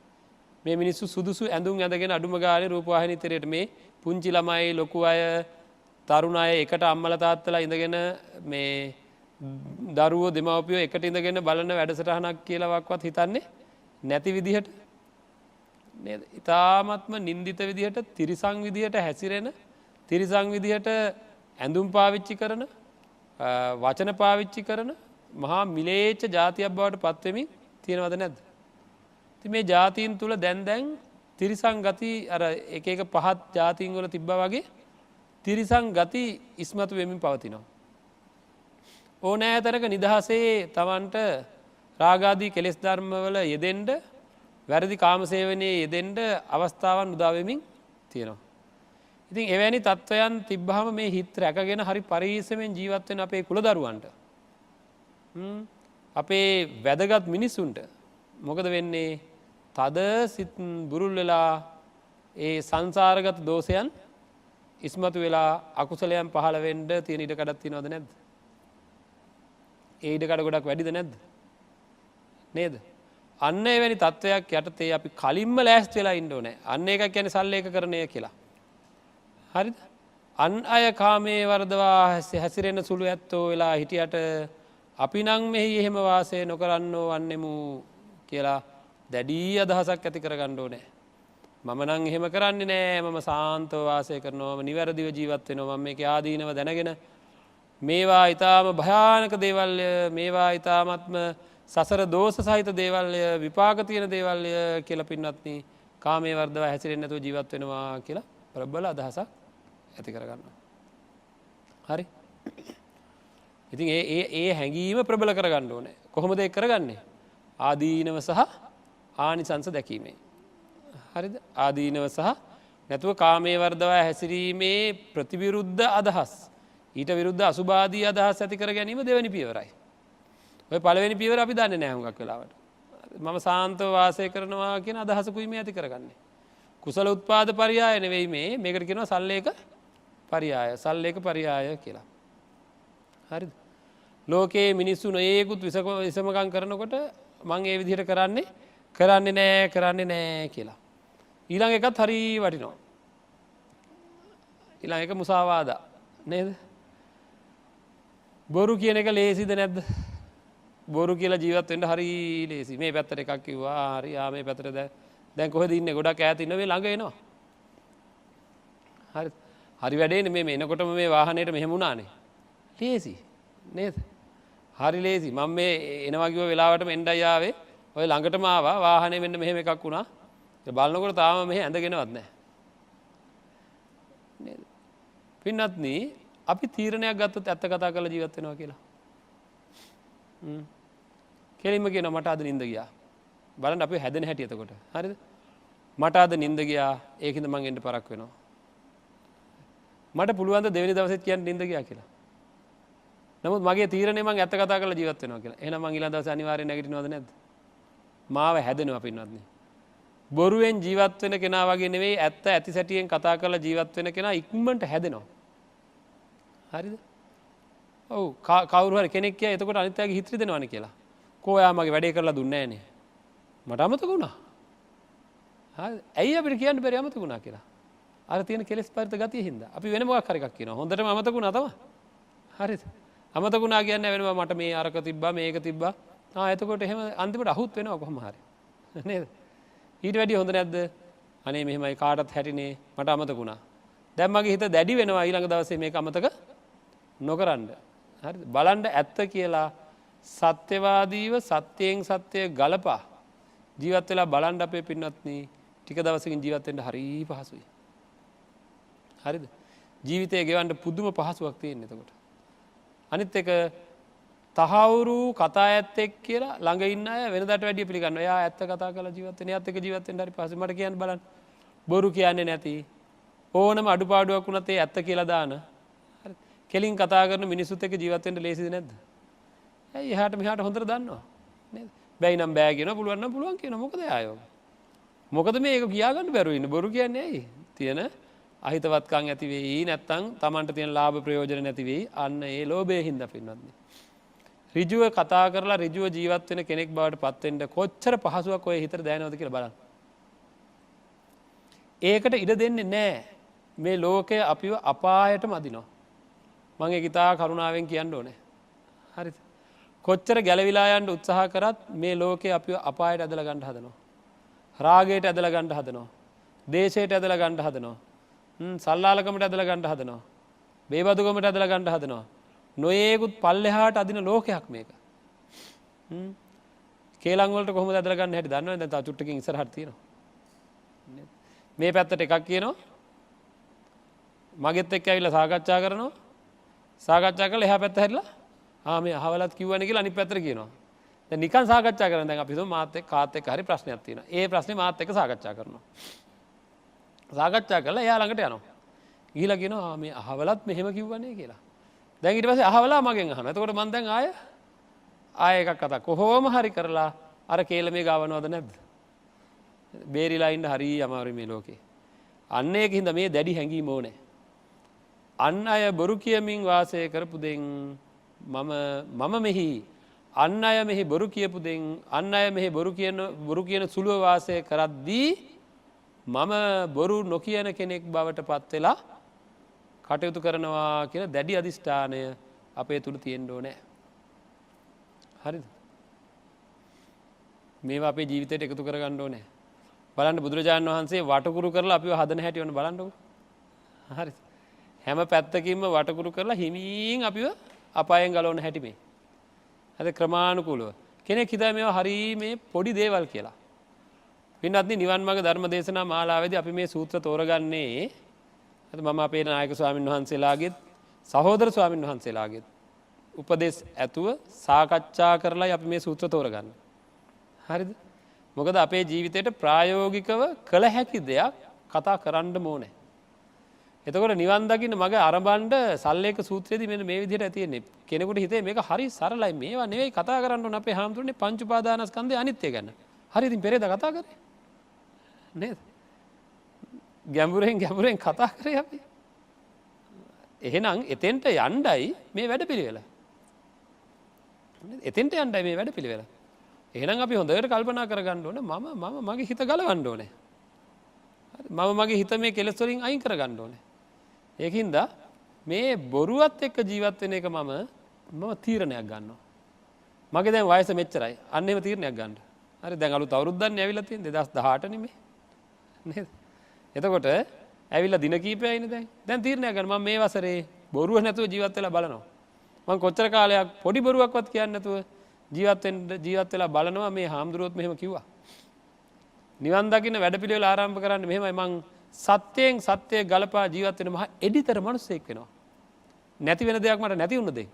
මේ මිනිස්සු සුදුසු ඇඳුම් ඇඳගෙන අඩුම ගානේ රූපවාහිනිය ඉතරයට මේ පුංචි ළමයි ලොකු අය තරුණ අය එකට අම්මලා තාත්තලා ඉඳගෙන මේ දරුවෝ දෙමව්පියෝ එකට ඉඳගෙන බලන වැඩසටහනක් කියලාවත් හිතන්නේ නැති විදිහට නේද? ඊ타ත්ම නින්දිත විදිහට තිරිසන් විදිහට හැසිරෙන තිරිසන් විදිහට ඇඳුම් පාවිච්චි කරන වචන පාවිච්චි කරන මහා මිලේච්ඡ ජාතියක් බවට පත් වෙමින් තියෙනවද නැද්ද? ඉතින් මේ ජාතීන් තුල දැන් තිරිසන් ගති අර එක එක පහත් ජාතීන් වල තිබ්බා වගේ තිරිසන් ගති ඉස්මතු වෙමින් පවතිනවා. ඕනෑ තරක නිදහසේ Tamanට රාගාදී කෙලෙස් ධර්ම වල යෙදෙන්න වැරදි කාමසේවනයේ යෙදෙන්න අවස්ථාවන් උදා වෙමින් තියෙනවා. ඉතින් එවැනි තත්වයන් තිබ්බහම මේ හිත රැකගෙන හරි පරිස්සමෙන් ජීවත් වෙන අපේ කුලදරුවන්ට අපේ වැදගත් මිනිසුන්ට මොකද වෙන්නේ? තද සිත් බුරුල් වෙලා ඒ සංසාරගත දෝෂයන් ඉස්මතු වෙලා අකුසලයන් පහළ වෙන්න තියෙන ඉඩ කඩක් තියෙනවද නැද්ද? ඒ ඉඩ කඩ ගොඩක් වැඩිද නැද්ද? නේද? අන්න එවැනි තත්වයක් යටතේ අපි කලින්ම ලෑස්ති වෙලා ඉන්න ඕනේ. අන්න ඒක කියන්නේ සල්ලේකකරණය කියලා. හරිද? අන් අය කාමයේ වර්ධවා හැසිරෙන සුළු ඇත්තෝ වෙලා හිටියට අපි නම් මෙහි එහෙම වාසය නොකරන්නෝ වන්නෙමු කියලා දැඩි අදහසක් ඇති කරගන්න ඕනේ. මම නම් එහෙම කරන්නේ නෑ. මම සාන්තව වාසය කරනවා. මම නිවැරදිව ජීවත් වෙනවා. මම මේකේ ආදීනව දැනගෙන මේවා ඊටාම භයානක දේවල් මේවා ඊටාමත්ම සසර දෝෂ සහිත දේවල් විපාක තියෙන දේවල් කියලා පින්වත්නි කාමයේ වර්ධව හැසිරෙන්නේ නැතුව ජීවත් වෙනවා කියලා ප්‍රබල අදහසක් ඇති කරගන්නවා. හරි? ඉතින් ඒ හැඟීම ප්‍රබල කරගන්න ඕනේ. කොහොමද ඒක කරගන්නේ? ආදීනව සහ ආනිසංස දැකීමෙන්. හරිද? ආදීනව සහ නැතුව කාමයේ වර්ධව හැසිරීමේ ප්‍රතිවිරුද්ධ අදහස් ඊට විරුද්ධ අසුභාදී අදහස් ඇති කර ගැනීම දෙවෙනි පියවරයි. ඔය පළවෙනි පියවර අපි දන්නේ නැහැ හුඟක් වෙලාවට. මම සාන්තව වාසය කරනවා කියන අදහසකුයි මේ ඇති කරගන්නේ. කුසල උත්පාද පරියාය නෙවෙයි මේකට කියනවා සල්ලේක පරියාය. සල්ලේක පරියාය කියලා. හරිද? ලෝකයේ මිනිස්සු නොයේකුත් විසමකම් කරනකොට මම ඒ විදිහට කරන්නේ නෑ කියලා. ඊළඟ එකත් හරි වටිනවා. ඊළඟ එක මුසාවාදා නේද? බොරු කියන එක ලේසිද නැද්ද? බොරු කියලා ජීවත් වෙන්න හරි ලේසි. මේ පැත්තට එකක් කිව්වා හරි මේ පැත්තට දැන් කොහෙද ඉන්නේ? ගොඩක් ඈත ඉන්න මේ ළඟ එනවා. හරි වැඩේනේ මේ එනකොටම මේ වාහනේට මෙහෙම වුණානේ. ලේසි නේද? හරි ලේසි. මම මේ එනවා කිව්ව වෙලාවටම එන්නයි ආවේ. ඔය ළඟටම ආවා වාහනේ මෙන්න මෙහෙම එකක් වුණා. ඒ බලනකොට තාම මෙහෙ ඇඳගෙනවත් නැහැ. නේද? පින්වත්නි අපි තීරණයක් ගත්තොත් ඇත්ත කතා කරලා ජීවත් වෙනවා කියලා. කෙලින්ම කියනවා මට අද නිින්ද ගියා. බලන්න අපි හැදෙන හැටි එතකොට. හරිද? මට අද නිින්ද ගියා. ඒකින්ද මං එන්න පරක් වෙනවා. මට පුළුවන් ද දෙවෙනි දවසෙත් කියන්න නිින්ද ගියා කියලා. නමුත් මගේ තීරණය මං ඇත්ත කතා කරලා ජීවත් වෙනවා කියලා. එහෙනම් මං ඊළඟ දවසේ අනිවාර්යෙන් නැගිටිනවද නැද්ද? මාව හැදෙනවා පින්වත්නි. බොරුවෙන් ජීවත් වෙන කෙනා වගේ නෙවෙයි ඇත්ත ඇති සැටියෙන් කතා කරලා ජීවත් වෙන කෙනා ඉක්මනට හැදෙනවා. හරිද? ඔව් කවුරු හරි කෙනෙක් කියයි එතකොට අනිත් අයගේ හිත රිදෙනවනේ කියලා. කෝ යා මගේ වැඩේ කරලා දුන්නේ නැහනේ. මට අමතක වුණා. හරිද? ඇයි අපිට කියන්න බැරි අමතක වුණා කියලා? අර තියෙන කෙලෙස් පරිත ගතිය හින්දා. අපි වෙන මොකක් හරි එකක් කියනවා. හොඳටම අමතකුණා තමයි. හරිද? අමතකුණා කියන්නේ වෙනවා මට මේ අරක තිබ්බා මේක තිබ්බා. එතකොට එහෙම අන්තිමට අහුත් වෙනවා කොහොම හරි. නේද? ඊට වැඩිය හොඳ නැද්ද? අනේ මෙහෙමයි කාටත් හැටිනේ මට අමතකුණා. දැන් මගේ හිත දැඩි වෙනවා ඊළඟ දවසේ මේක අමතක නොකරන්න. හරිද? බලන්න ඇත්ත කියලා සත්‍යවාදීව සත්‍යයෙන් සත්‍යය ගලපා ජීවත් වෙලා බලන්න අපේ පින්වත්නි ටික දවසකින් ජීවත් වෙන්න හරි පහසුයි. හරිද? ජීවිතය ගෙවන්න පුදුම පහසුවක් තියෙන එතකොට. අනිත් එක තහවුරු කතා ඇත්තෙක් කියලා ළඟ ඉන්න අය වෙනදාට වැඩිය පිළිගන්නවා. එයා ඇත්ත කතා කරලා ජීවත් වෙන. එයාත් එක්ක ජීවත් වෙන්න හරි පහසුයි. මට කියන්න බලන්න. බොරු කියන්නේ නැති ඕනම අඩුපාඩුවක් වුණත් ඒ ඇත්ත කියලා දාන. හරි. කෙලින් කතා කරන මිනිස්සුත් එක්ක ජීවත් වෙන්න ලේසිද නැද්ද? ඇයි එහාට මෙහාට හොඳට දන්නවා. නේද? බැයි නම් බෑ කියනවා පුළුවන් නම් පුළුවන් කියනවා. මොකද ආයෝ. මොකද මේක කියාගන්න බැරුව ඉන්නේ. බොරු කියන්නේ ඇයි? තියෙන අහිතවත්කම් ඇති වෙයි නැත්නම් Tamanට තියෙන ලාභ ප්‍රයෝජන නැති වෙයි. අන්න ඒ ලෝභයෙන් හින්දා පින්නන්නේ. ඍජුව කතා කරලා ඍජුව ජීවත් වෙන කෙනෙක් බවට පත් වෙන්න කොච්චර පහසුවක් ඔය හිතට දැනෙනවද කියලා බලන්න. ඒකට ඉඩ දෙන්නේ නැහැ. මේ ලෝකය අපිව අපායටම අදිනවා. මම ඒක ඉතා කරුණාවෙන් කියන්න ඕනේ. හරිද? කොච්චර ගැලවිලා යන්න උත්සාහ කරත් මේ ලෝකය අපිව අපායට ඇදලා ගන්න හදනවා. රාගයට ඇදලා ගන්න හදනවා. දේශයට ඇදලා ගන්න හදනවා. සල්ලාලකමට ඇදලා ගන්න හදනවා. බේබදුකමට ඇදලා ගන්න හදනවා. නොයේකුත් පල්ලෙහාට අදින ලෝකයක් මේක. කේලම් වලට කොහොමද ඇදලා ගන්න හැටි දන්නවද? දැන් තා චුට්ටකින් ඉස්සරහට තියෙනවා. මේ පැත්තට එකක් කියනවා. මගෙත් එක්ක ඇවිල්ලා සාකච්ඡා කරනවා. සාකච්ඡා කරලා එහා පැත්ත හැරිලා මේ අහවලත් කිව්වනේ කියලා අනිත් පැත්තට කියනවා. දැන් නිකන් සාකච්ඡා කරන දැන් අපි හිතමු මාත් එක්ක කාත් එක්ක හරි ප්‍රශ්නයක් තියෙනවා. ඒ ප්‍රශ්නේ මාත් එක්ක සාකච්ඡා කරනවා. සාකච්ඡා කරලා එයා ළඟට යනවා. ගිහිලා කියනවා මේ අහවලත් මෙහෙම කිව්වනේ කියලා. දැන් ඊට පස්සේ අහවලා මගෙන් අහනවා. එතකොට මම දැන් ආයෙ එකක් කතා කොහොම හරි කරලා අර කේලමේ ගාවනවද නැද්ද? බේරිලා ඉන්න හරි අමාරුයි මේ ලෝකේ. අන්න ඒකින්ද මේ දැඩි හැඟීම ඕනේ. අන් අය බොරු කියමින් වාසය කරපු දෙන් මම මෙහි අන් අය මෙහි බොරු කියපු දෙන් අන් අය මෙහි බොරු කියන සුළුව වාසය කරද්දී මම බොරු නොකියන කෙනෙක් බවට පත් වෙලා කටයුතු කරනවා කියන දැඩි අධිෂ්ඨානය අපේ තුල තියෙන්න ඕනේ. හරිද? මේවා අපේ ජීවිතයට එකතු කරගන්න ඕනේ. බලන්න බුදුරජාණන් වහන්සේ වටකුරු කරලා අපිව හදන හැටි ඔන්න බලන්නකො. හරිද? හැම පැත්තකින්ම වටකුරු කරලා හිමින් අපිව අපායෙන් ගලවන හැටි මේ. හරි ක්‍රමානුකූලව. කෙනෙක් හිතයි මේවා හරි මේ පොඩි දේවල් කියලා. පින්වත්නි නිවන් මාර්ග ධර්ම දේශනා මාලාවේදී අපි මේ සූත්‍ර තෝරගන්නේ මම අපේ නායක ස්වාමීන් වහන්සේලාගෙත් සහෝදර ස්වාමීන් වහන්සේලාගෙත් උපදේශ ඇතුව සාකච්ඡා කරලා අපි මේ සූත්‍ර තෝරගන්නේ. හරිද? මොකද අපේ ජීවිතේට ප්‍රායෝගිකව කළ හැකි දෙයක් කතා කරන්න ඕනේ. එතකොට නිවන් දකින්න මග අරඹන්න සල්ලේක සූත්‍රයේදී මෙන්න මේ විදිහට තියෙන්නේ. කෙනෙකුට හිතේ මේක හරි සරලයි. මේවා නෙවෙයි කතා කරන්න ඕන අපේ හාමුදුරනේ පංච උපාදානස්කන්ධයේ අනිත්‍ය ගැන. හරි ඉතින් පෙරේද කතා කරේ? නේද? ගැඹුරෙන් කතා කරේ අපි. එහෙනම් එතෙන්ට යණ්ඩයි මේ වැඩපිළිවෙල. එතෙන්ට යණ්ඩයි මේ වැඩපිළිවෙල. එහෙනම් අපි හොඳට කල්පනා කරගන්න ඕනේ මම මගේ හිත ගලවන්න ඕනේ. හරි මම මගේ හිත මේ කෙලෙස් වලින් අයින් කරගන්න ඕනේ. ඒකින්ද මේ බොරුවත් එක්ක ජීවත් වෙන එක මම තීරණයක් ගන්නවා. මගේ දැන් වයස මෙච්චරයි. අන්න එහෙම තීරණයක් ගන්න. හරි දැන් අලුත් අවුරුද්දක් ඇවිල්ලා තියෙන 2018 නේ මේ. නේද? එතකොට ඇවිල්ලා දින කීපයයිනේ දැන්. දැන් තීරණයක් ගන්න මම මේ වසරේ බොරුව නැතුව ජීවත් වෙලා බලනවා. මම කොච්චර කාලයක් පොඩි බොරුවක්වත් කියන්නේ නැතුව ජීවත් වෙලා බලනවා මේ හාමුදුරුවොත් මෙහෙම කිව්වා. නිවන් දකින්න වැඩපිළිවෙල ආරම්භ කරන්න මෙහෙමයි මං සත්‍යයෙන් සත්‍යය ගලපා ජීවත් වෙන මහා එඩිතර මිනිස්සෙක් වෙනවා. නැති වෙන දෙයක් මට නැති වුණ දෙයක්.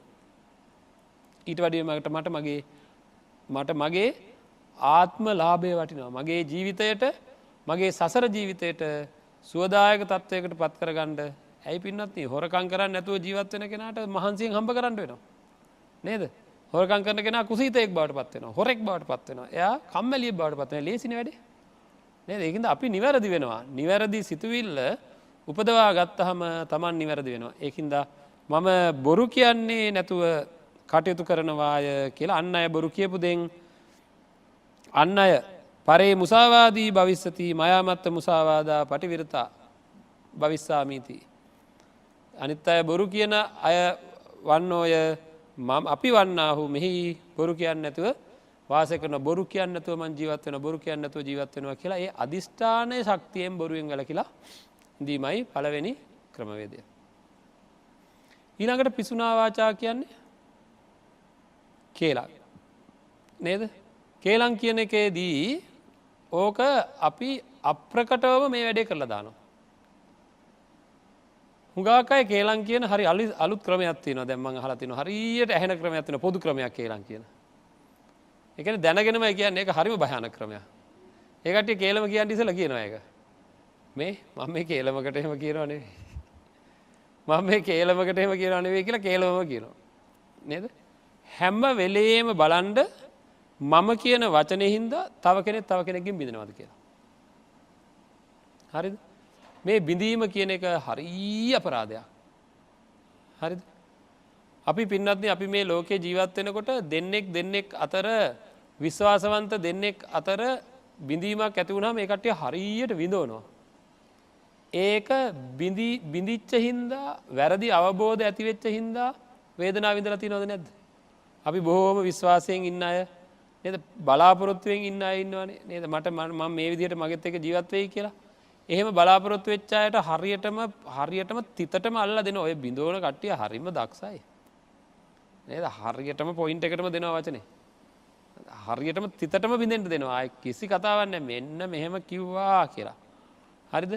ඊට වඩා මට මගේ ආත්ම ලාභය වටිනවා. මගේ ජීවිතයට මගේ සසර ජීවිතයට සුවදායක තත්වයකට පත් කරගන්න ඇයි පින්නත්නි හොරකම් කරන්නේ නැතුව ජීවත් වෙන කෙනාට මහන්සියෙන් හම්බ කරන්න වෙනවා. නේද? හොරකම් කරන කෙනා කුසීතයෙක් බවට පත් වෙනවා. හොරෙක් බවට පත් වෙනවා. එයා කම්මැලියෙක් බවට පත් වෙනවා. ලේසිනේ වැඩේ. නේද? ඒකින්ද අපි නිවැරදි වෙනවා. නිවැරදි සිතුවිල්ල උපදවා ගත්තාම Taman නිවැරදි වෙනවා. ඒකින්ද මම බොරු කියන්නේ නැතුව කටයුතු කරනවාය කියලා අන් අය බොරු කියපු දෙන් අන් අය පරේ මුසාවාදී භවිස්සති මයාමත්ත මුසාවාදා පටිවිරතා භවිස්සාමීති. අනිත් අය බොරු කියන අය වන්නෝය මම අපි වන්නාහු මෙහි බොරු කියන්න නැතුව වාසය කරන බොරු කියන්න නැතුව මං ජීවත් වෙන බොරු කියන්න නැතුව ජීවත් වෙනවා කියලා ඒ අදිෂ්ඨානය ශක්තියෙන් බොරුවෙන් වැළකීලා ඉඳීමයි පළවෙනි ක්‍රමවේදය. ඊළඟට පිසුනා වාචා කියන්නේ කේලම් නේද? කේලම් කියන එකේදී ඕක අපි අප්‍රකටවම මේ වැඩේ කරලා දානවා. හුඟක් අය කේලම් කියන හරි අලුත් ක්‍රමයක් තියෙනවා. දැන් මම අහලා තිනවා හරියට ඇහෙන ක්‍රමයක් තියෙනවා පොදු ක්‍රමයක් කේලම් කියන. ඒ කියන්නේ දැනගෙනම කියන්නේ ඒක හරිම භයානක ක්‍රමයක්. ඒ කට්ටිය කේලම කියන්නේ ඉස්සලා කියනවා ඒක. මම මේ කේලමකට එහෙම කියනවා නෙවෙයි. මම මේ කේලමකට එහෙම කියනවා නෙවෙයි කියලා කේලමම කියනවා. නේද? හැම වෙලේම බලන්න මම කියන වචනේ හින්දා තව කෙනෙක්ගෙන් බිඳිනවද කියලා. හරිද? මේ බිඳීම කියන එක හරි අපරාධයක්. හරිද? අපි පින්වත්නි අපි මේ ලෝකේ ජීවත් වෙනකොට දෙන්නෙක් අතර විශ්වාසවන්ත දෙන්නෙක් අතර බිඳීමක් ඇති වුණාම ඒ කට්ටිය හරියට විඳවනවා. ඒක බිඳිච්ච හින්දා වැරදි අවබෝධ ඇති වෙච්ච හින්දා වේදනාව විඳලා තියෙනවද නැද්ද? අපි බොහෝම විශ්වාසයෙන් ඉන්න අය නේද? බලාපොරොත්තුවෙන් ඉන්න අය ඉන්නවනේ නේද? මම මේ විදිහට මගෙත් එක්ක ජීවත් වෙයි කියලා. එහෙම බලාපොරොත්තු වෙච්ච අයට හරියටම තිතටම අල්ලලා දෙන ඔය බිඳවන කට්ටිය හරිම දක්ෂයි. නේද? හරියටම පොයින්ට් එකටම දෙනවා වචනේ. හරියටම තිතටම බිඳෙන්න දෙනවා. ආයි කිසි කතාවක් නැහැ. මෙන්න මෙහෙම කිව්වා කියලා. හරිද?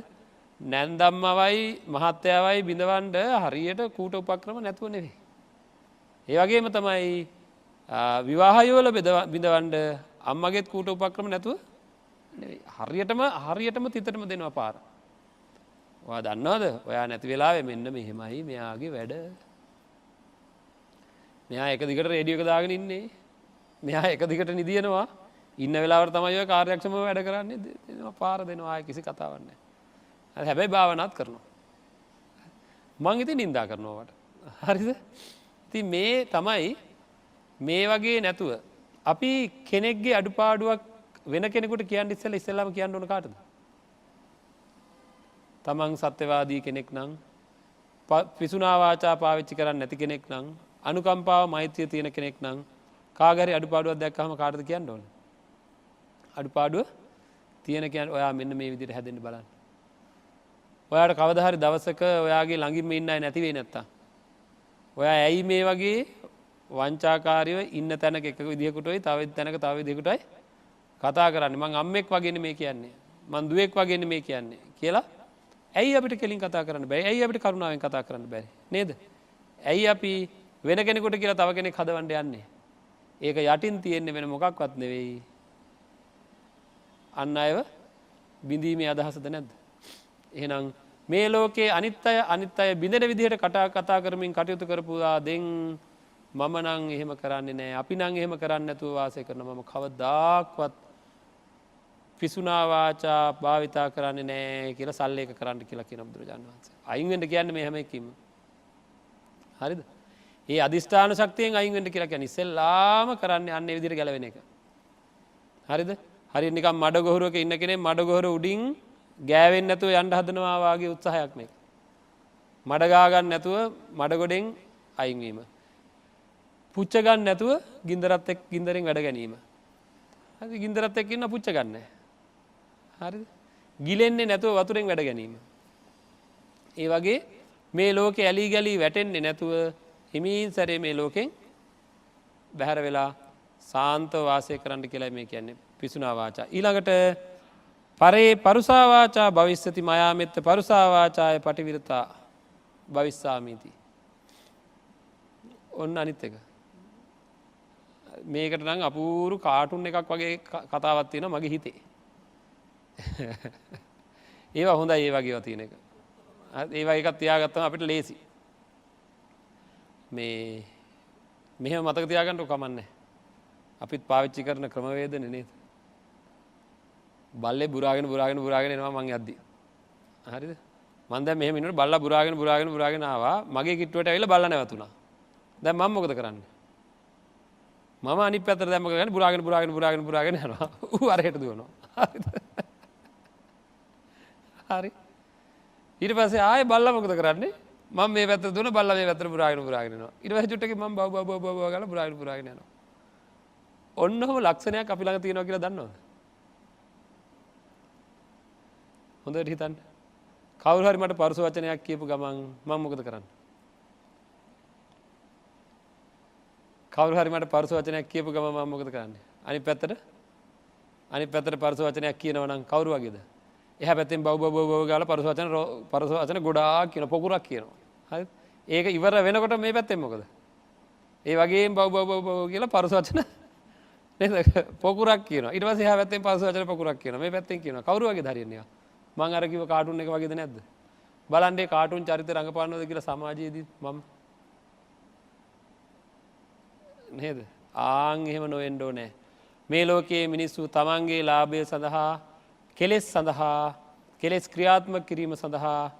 නැන්දම්මවයි මහත්තයාවයි බිඳවන්න හරියට කූට උපක්‍රම නැතුව නෙවෙයි. ඒ වගේම තමයි විවාහයවල බිඳවන්න අම්මගෙත් කූට උපක්‍රම නැතුව නෙවෙයි. හරියටම තිතටම දෙනවා පාර. ඔයා දන්නවද? ඔයා නැති වෙලාවේ මෙන්න මෙහෙමයි මෙයාගේ වැඩ. මෙයා එක දිගට රේඩියෝ එක දාගෙන ඉන්නේ. මෙයා එක දිගට නිදිනවා. ඉන්න වෙලාවට තමයි ඔය කාර්යක්ෂමව වැඩ කරන්නේ. දෙනවා පාර දෙනවා. ආයේ කිසි කතාවක් නැහැ. හැබැයි භාවනාත් කරනවා. මං ඉතින් නින්දා කරනවා වට. හරිද? ඉතින් මේ තමයි මේ වගේ නැතුව අපි කෙනෙක්ගේ අඩුපාඩුවක් වෙන කෙනෙකුට කියන්න ඉස්සෙල්ලාම කියන්න ඕන කාටද? තමන් සත්‍යවාදී කෙනෙක් නම් පිසුනා වාචා පාවිච්චි කරන්නේ නැති කෙනෙක් නම් අනුකම්පාව මෛත්‍රිය තියෙන කෙනෙක් නම් කාගරි අඩුපාඩුවක් දැක්කම කාටද කියන්න ඕන? අඩුපාඩුව තියෙන කියන්නේ ඔයා මෙන්න මේ විදිහට හැදෙන්න බලන්න. ඔයාට කවදා හරි දවසක ඔයාගේ ළඟින්ම ඉන්න අය නැති වෙයි නැත්තම් ඔයා ඇයි මේ වගේ වංචාකාරීව ඉන්න තැනක එක විදිහකටයි තව තැනක තව විදිහකටයි කතා කරන්නේ. මං අම්මෙක් වගේනේ මේ කියන්නේ. මං දුවෙක් වගේනේ මේ කියන්නේ කියලා ඇයි අපිට කෙලින් කතා කරන්න බැරි? ඇයි අපිට කරුණාවෙන් කතා කරන්න බැරි? නේද? ඇයි අපි වෙන කෙනෙකුට කියලා තව කෙනෙක් හදවන්න යන්නේ? ඒක යටින් තියෙන්නේ වෙන මොකක්වත් නෙවෙයි. අන් අයව බිඳීමේ අදහසද නැද්ද? එහෙනම් මේ ලෝකේ අනිත් අය බිඳෙන විදිහට කතා කරමින් කටයුතු කරපුවා දෙන් මම නම් එහෙම කරන්නේ නැහැ. අපි නම් එහෙම කරන්නේ නැතුව වාසය කරනවා. මම කවදාක්වත් පිසුනා වාචා භාවිතා කරන්නේ නැහැ කියලා සල්ලේක කරන්න කියලා කියන බුදුරජාණන් වහන්සේ. අයින් වෙන්න කියන්නේ මේ හැම එකකින්ම. හරිද? ඒ අදිෂ්ඨාන ශක්තියෙන් අයින් වෙන්න කියලා කියන්නේ ඉස්සෙල්ලාම කරන්නේ අන්න ඒ විදිහට ගැලවෙන එක. හරිද? හරියට නිකන් මඩ ගොහරුවක ඉන්න කෙනෙක් මඩ ගොහර උඩින් ගෑවෙන්නේ නැතුව යන්න හදනවා වාගේ උත්සාහයක් මේක. මඩ ගා ගන්න නැතුව මඩ ගොඩෙන් අයින් වීම. පුච්ච ගන්න නැතුව ගින්දරෙන් වැඩ ගැනීම. හරි ගින්දරත් එක්ක ඉන්න පුච්ච ගන්න නැහැ. හරිද? ගිලෙන්නේ නැතුව වතුරෙන් වැඩ ගැනීම. ඒ වගේ මේ ලෝකේ ඇලි ගලි වැටෙන්නේ නැතුව හිමින් සැරේ මේ ලෝකෙන් බැහැර වෙලා සාන්තව වාසය කරන්න කියලා මේ කියන්නේ පිසුනා වාචා. ඊළඟට පරේ පරුසා වාචා භවිස්සති මයා මෙත්ත පරුසා වාචාය පටිවිරතා භවිස්සාමීති. ඔන්න අනිත් එක. මේකට නම් අපූරු කාටුන් එකක් වගේ කතාවක් තියෙනවා මගේ හිතේ. ඒවා හොඳයි ඒ වගේව තියෙන එක. ඒ වගේ එකක් තියාගත්තම අපිට ලේසි. මෙහෙම මතක තියාගන්න කමන්නේ. අපිත් පාවිච්චි කරන ක්‍රමවේදනේ නේද? බල්ලේ බුරාගෙන එනවා මං යද්දි. හරිද? මං දැන් මෙහෙම ඉන්නකොට බල්ලා බුරාගෙන ආවා. මගේ කිට්ටුවට ඇවිල්ලා බල්ලා නැවතුණා. දැන් මම මොකද කරන්නේ? මම අනිත් පැත්තට දැන් මොකද කරන්නේ? බුරාගෙන යනවා. ඌ අරහෙට දුවනවා. හරිද? හරි. ඊට පස්සේ ආයෙ බල්ලා මොකද කරන්නේ? මම මේ පැත්තට දුවන බල්ලා මේ පැත්තට පුරාගෙන යනවා. ඊට පස්සේ චුට්ටකින් මම බව ගාලා පුරාගෙන යනවා. ඔන්නෝම ලක්ෂණයක් අපි ළඟ තියෙනවා කියලා දන්නවද? හොඳට හිතන්න. කවුරු හරි මට පරුස වචනයක් කියපු ගමන් මම මොකද කරන්නේ? කවුරු හරි මට පරුස වචනයක් කියපු ගමන් මම මොකද කරන්නේ? අනිත් පැත්තට පරුස වචනයක් කියනවා නම් කවුරු වගේද? එහා පැත්තෙන් බව ගාලා පරුස වචන ගොඩාක් කියන පොකුරක් කියනවා. හරිද? ඒක ඉවර වෙනකොට මේ පැත්තෙන් මොකද? ඒ වගේම බව කියලා පරුස වචන නේද? පොකුරක් කියනවා. ඊට පස්සේ එහා පැත්තෙන් පරුස වචන පොකුරක් කියනවා. මේ පැත්තෙන් කියනවා. කවුරු වගේද හරියන්නේ? මං අර කිව්ව කාටුන් එක වගේද නැද්ද? බලන්නේ කාටුන් චරිත රඟපානවද කියලා සමාජයේදී මම නේද? ආන් එහෙම නොවෙන්න ඕනේ. මේ ලෝකයේ මිනිස්සු තමන්ගේ ලාභය සඳහා කෙලෙස් ක්‍රියාත්මක කිරීම සඳහා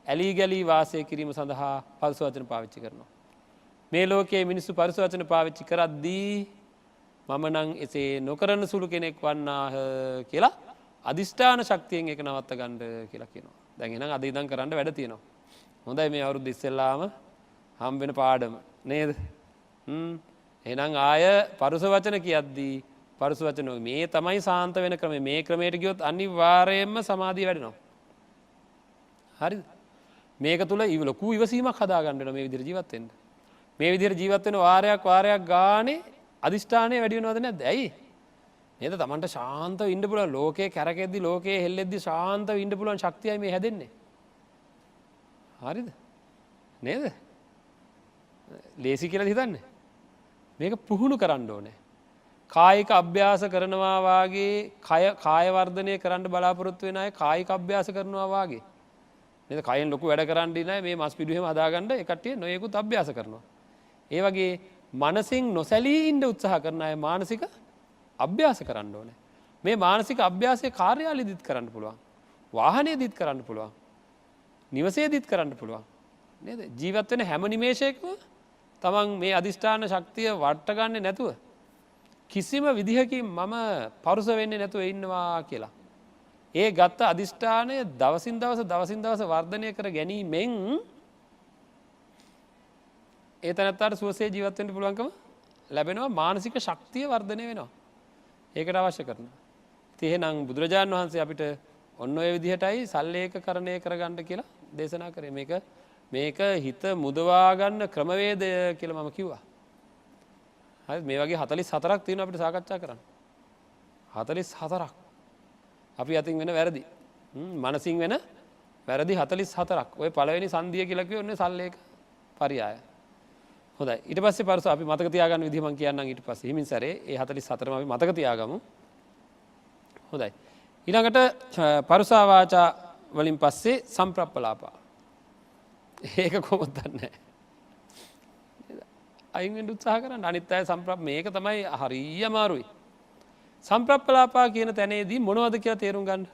ඇලී ගලී වාසය කිරීම සඳහා පරුස වචන පාවිච්චි කරනවා. මේ ලෝකයේ මිනිස්සු පරුස වචන පාවිච්චි කරද්දී මම නම් එසේ නොකරන සුළු කෙනෙක් වන්නාහ කියලා අධිෂ්ඨාන ශක්තියෙන් ඒක නවත්ත ගන්න කියලා කියනවා. දැන් එහෙනම් අද ඉඳන් කරන්න වැඩ තියෙනවා. හොඳයි මේ අවුරුද්ද ඉස්සෙල්ලාම හම්බ වෙන පාඩම නේද? එහෙනම් ආය පරුස වචන කියද්දී පරුස වචන මේ තමයි සාන්ත වෙන ක්‍රමය. මේ ක්‍රමයට ගියොත් අනිවාර්යයෙන්ම සමාධිය වැඩෙනවා. හරිද? මේක තුල ලොකු ඉවසීමක් හදාගන්න වෙනවා මේ විදිහට ජීවත් වෙන්න. මේ විදිහට ජීවත් වෙන වාරයක් ගානේ අදිෂ්ඨානය වැඩි වෙනවද නැද්ද? ඇයි? නේද? Tamanට ශාන්තව ඉන්න පුළුවන්. ලෝකේ කැරකෙද්දි ලෝකේ හෙල්ලෙද්දි ශාන්තව ඉන්න පුළුවන් ශක්තියයි මේ හැදෙන්නේ. හරිද? නේද? ලේසි කියලා හිතන්නේ. මේක පුහුණු කරන්න ඕනේ. කායික අභ්‍යාස කරනවා වාගේ කාය වර්ධනය කරන්න බලාපොරොත්තු වෙන අය කායික අභ්‍යාස කරනවා වාගේ. නේද? කයෙන් ලොකු වැඩ කරන්න ඉන්න අය මේ මස් පිඩු එහෙම හදාගන්න ඒ කට්ටිය නොයෙකුත් අභ්‍යාස කරනවා. ඒ වගේ මනසින් නොසැලී ඉන්න උත්සාහ කරන අය මානසික අභ්‍යාස කරන්න ඕනේ. මේ මානසික අභ්‍යාසය කාර්යාලයේදීත් කරන්න පුළුවන්. වාහනයේදීත් කරන්න පුළුවන්. නිවසේදීත් කරන්න පුළුවන්. නේද? ජීවත් වෙන හැම නිමේෂයකම තමන් මේ අදිෂ්ඨාන ශක්තිය වට ගන්නේ නැතුව කිසිම විදිහකින් මම පරුස වෙන්නේ නැතුව ඉන්නවා කියලා. ඒ ගත්ත අදිෂ්ඨානය දවසින් දවස වර්ධනය කර ගැනීමෙන් ඒ තැනත්තාට සුවසේ ජීවත් වෙන්න පුළුවන්කම ලැබෙනවා. මානසික ශක්තිය වර්ධනය වෙනවා. ඒකට අවශ්‍ය කරන. ඉතින් එහෙනම් බුදුරජාණන් වහන්සේ අපිට ඔන්න ඔය විදිහටයි සල්ලේකකරණය කරගන්න කියලා දේශනා කරේ. මේක හිත මුදවා ගන්න ක්‍රමවේදය කියලා මම කිව්වා. හරි මේ වගේ 44ක් තියෙනවා අපිට සාකච්ඡා කරන්න. 44ක්. අපි අතින් වෙන වැරදි. මනසින් වෙන වැරදි 44ක්. ඔය පළවෙනි සංදිය කියලා කියන්නේ සල්ලේක පරියාය. හොඳයි. ඊට පස්සේ පරුස අපි මතක තියාගන්න විදිහ මම කියන්නම් ඊට පස්සේ. හිමින් සැරේ ඒ 44ම අපි මතක තියාගමු. හොඳයි. ඊළඟට පරුසා වාචා වලින් පස්සේ සම්ප්‍රප්පලාපා. ඒක කොහොමද දන්නේ? අයින් වෙන්න උත්සාහ කරන්න. අනිත් අය මේක තමයි හරිය අමාරුයි. සම්ප්‍රප්පලාපා කියන තැනේදී මොනවද කියලා තේරුම් ගන්න.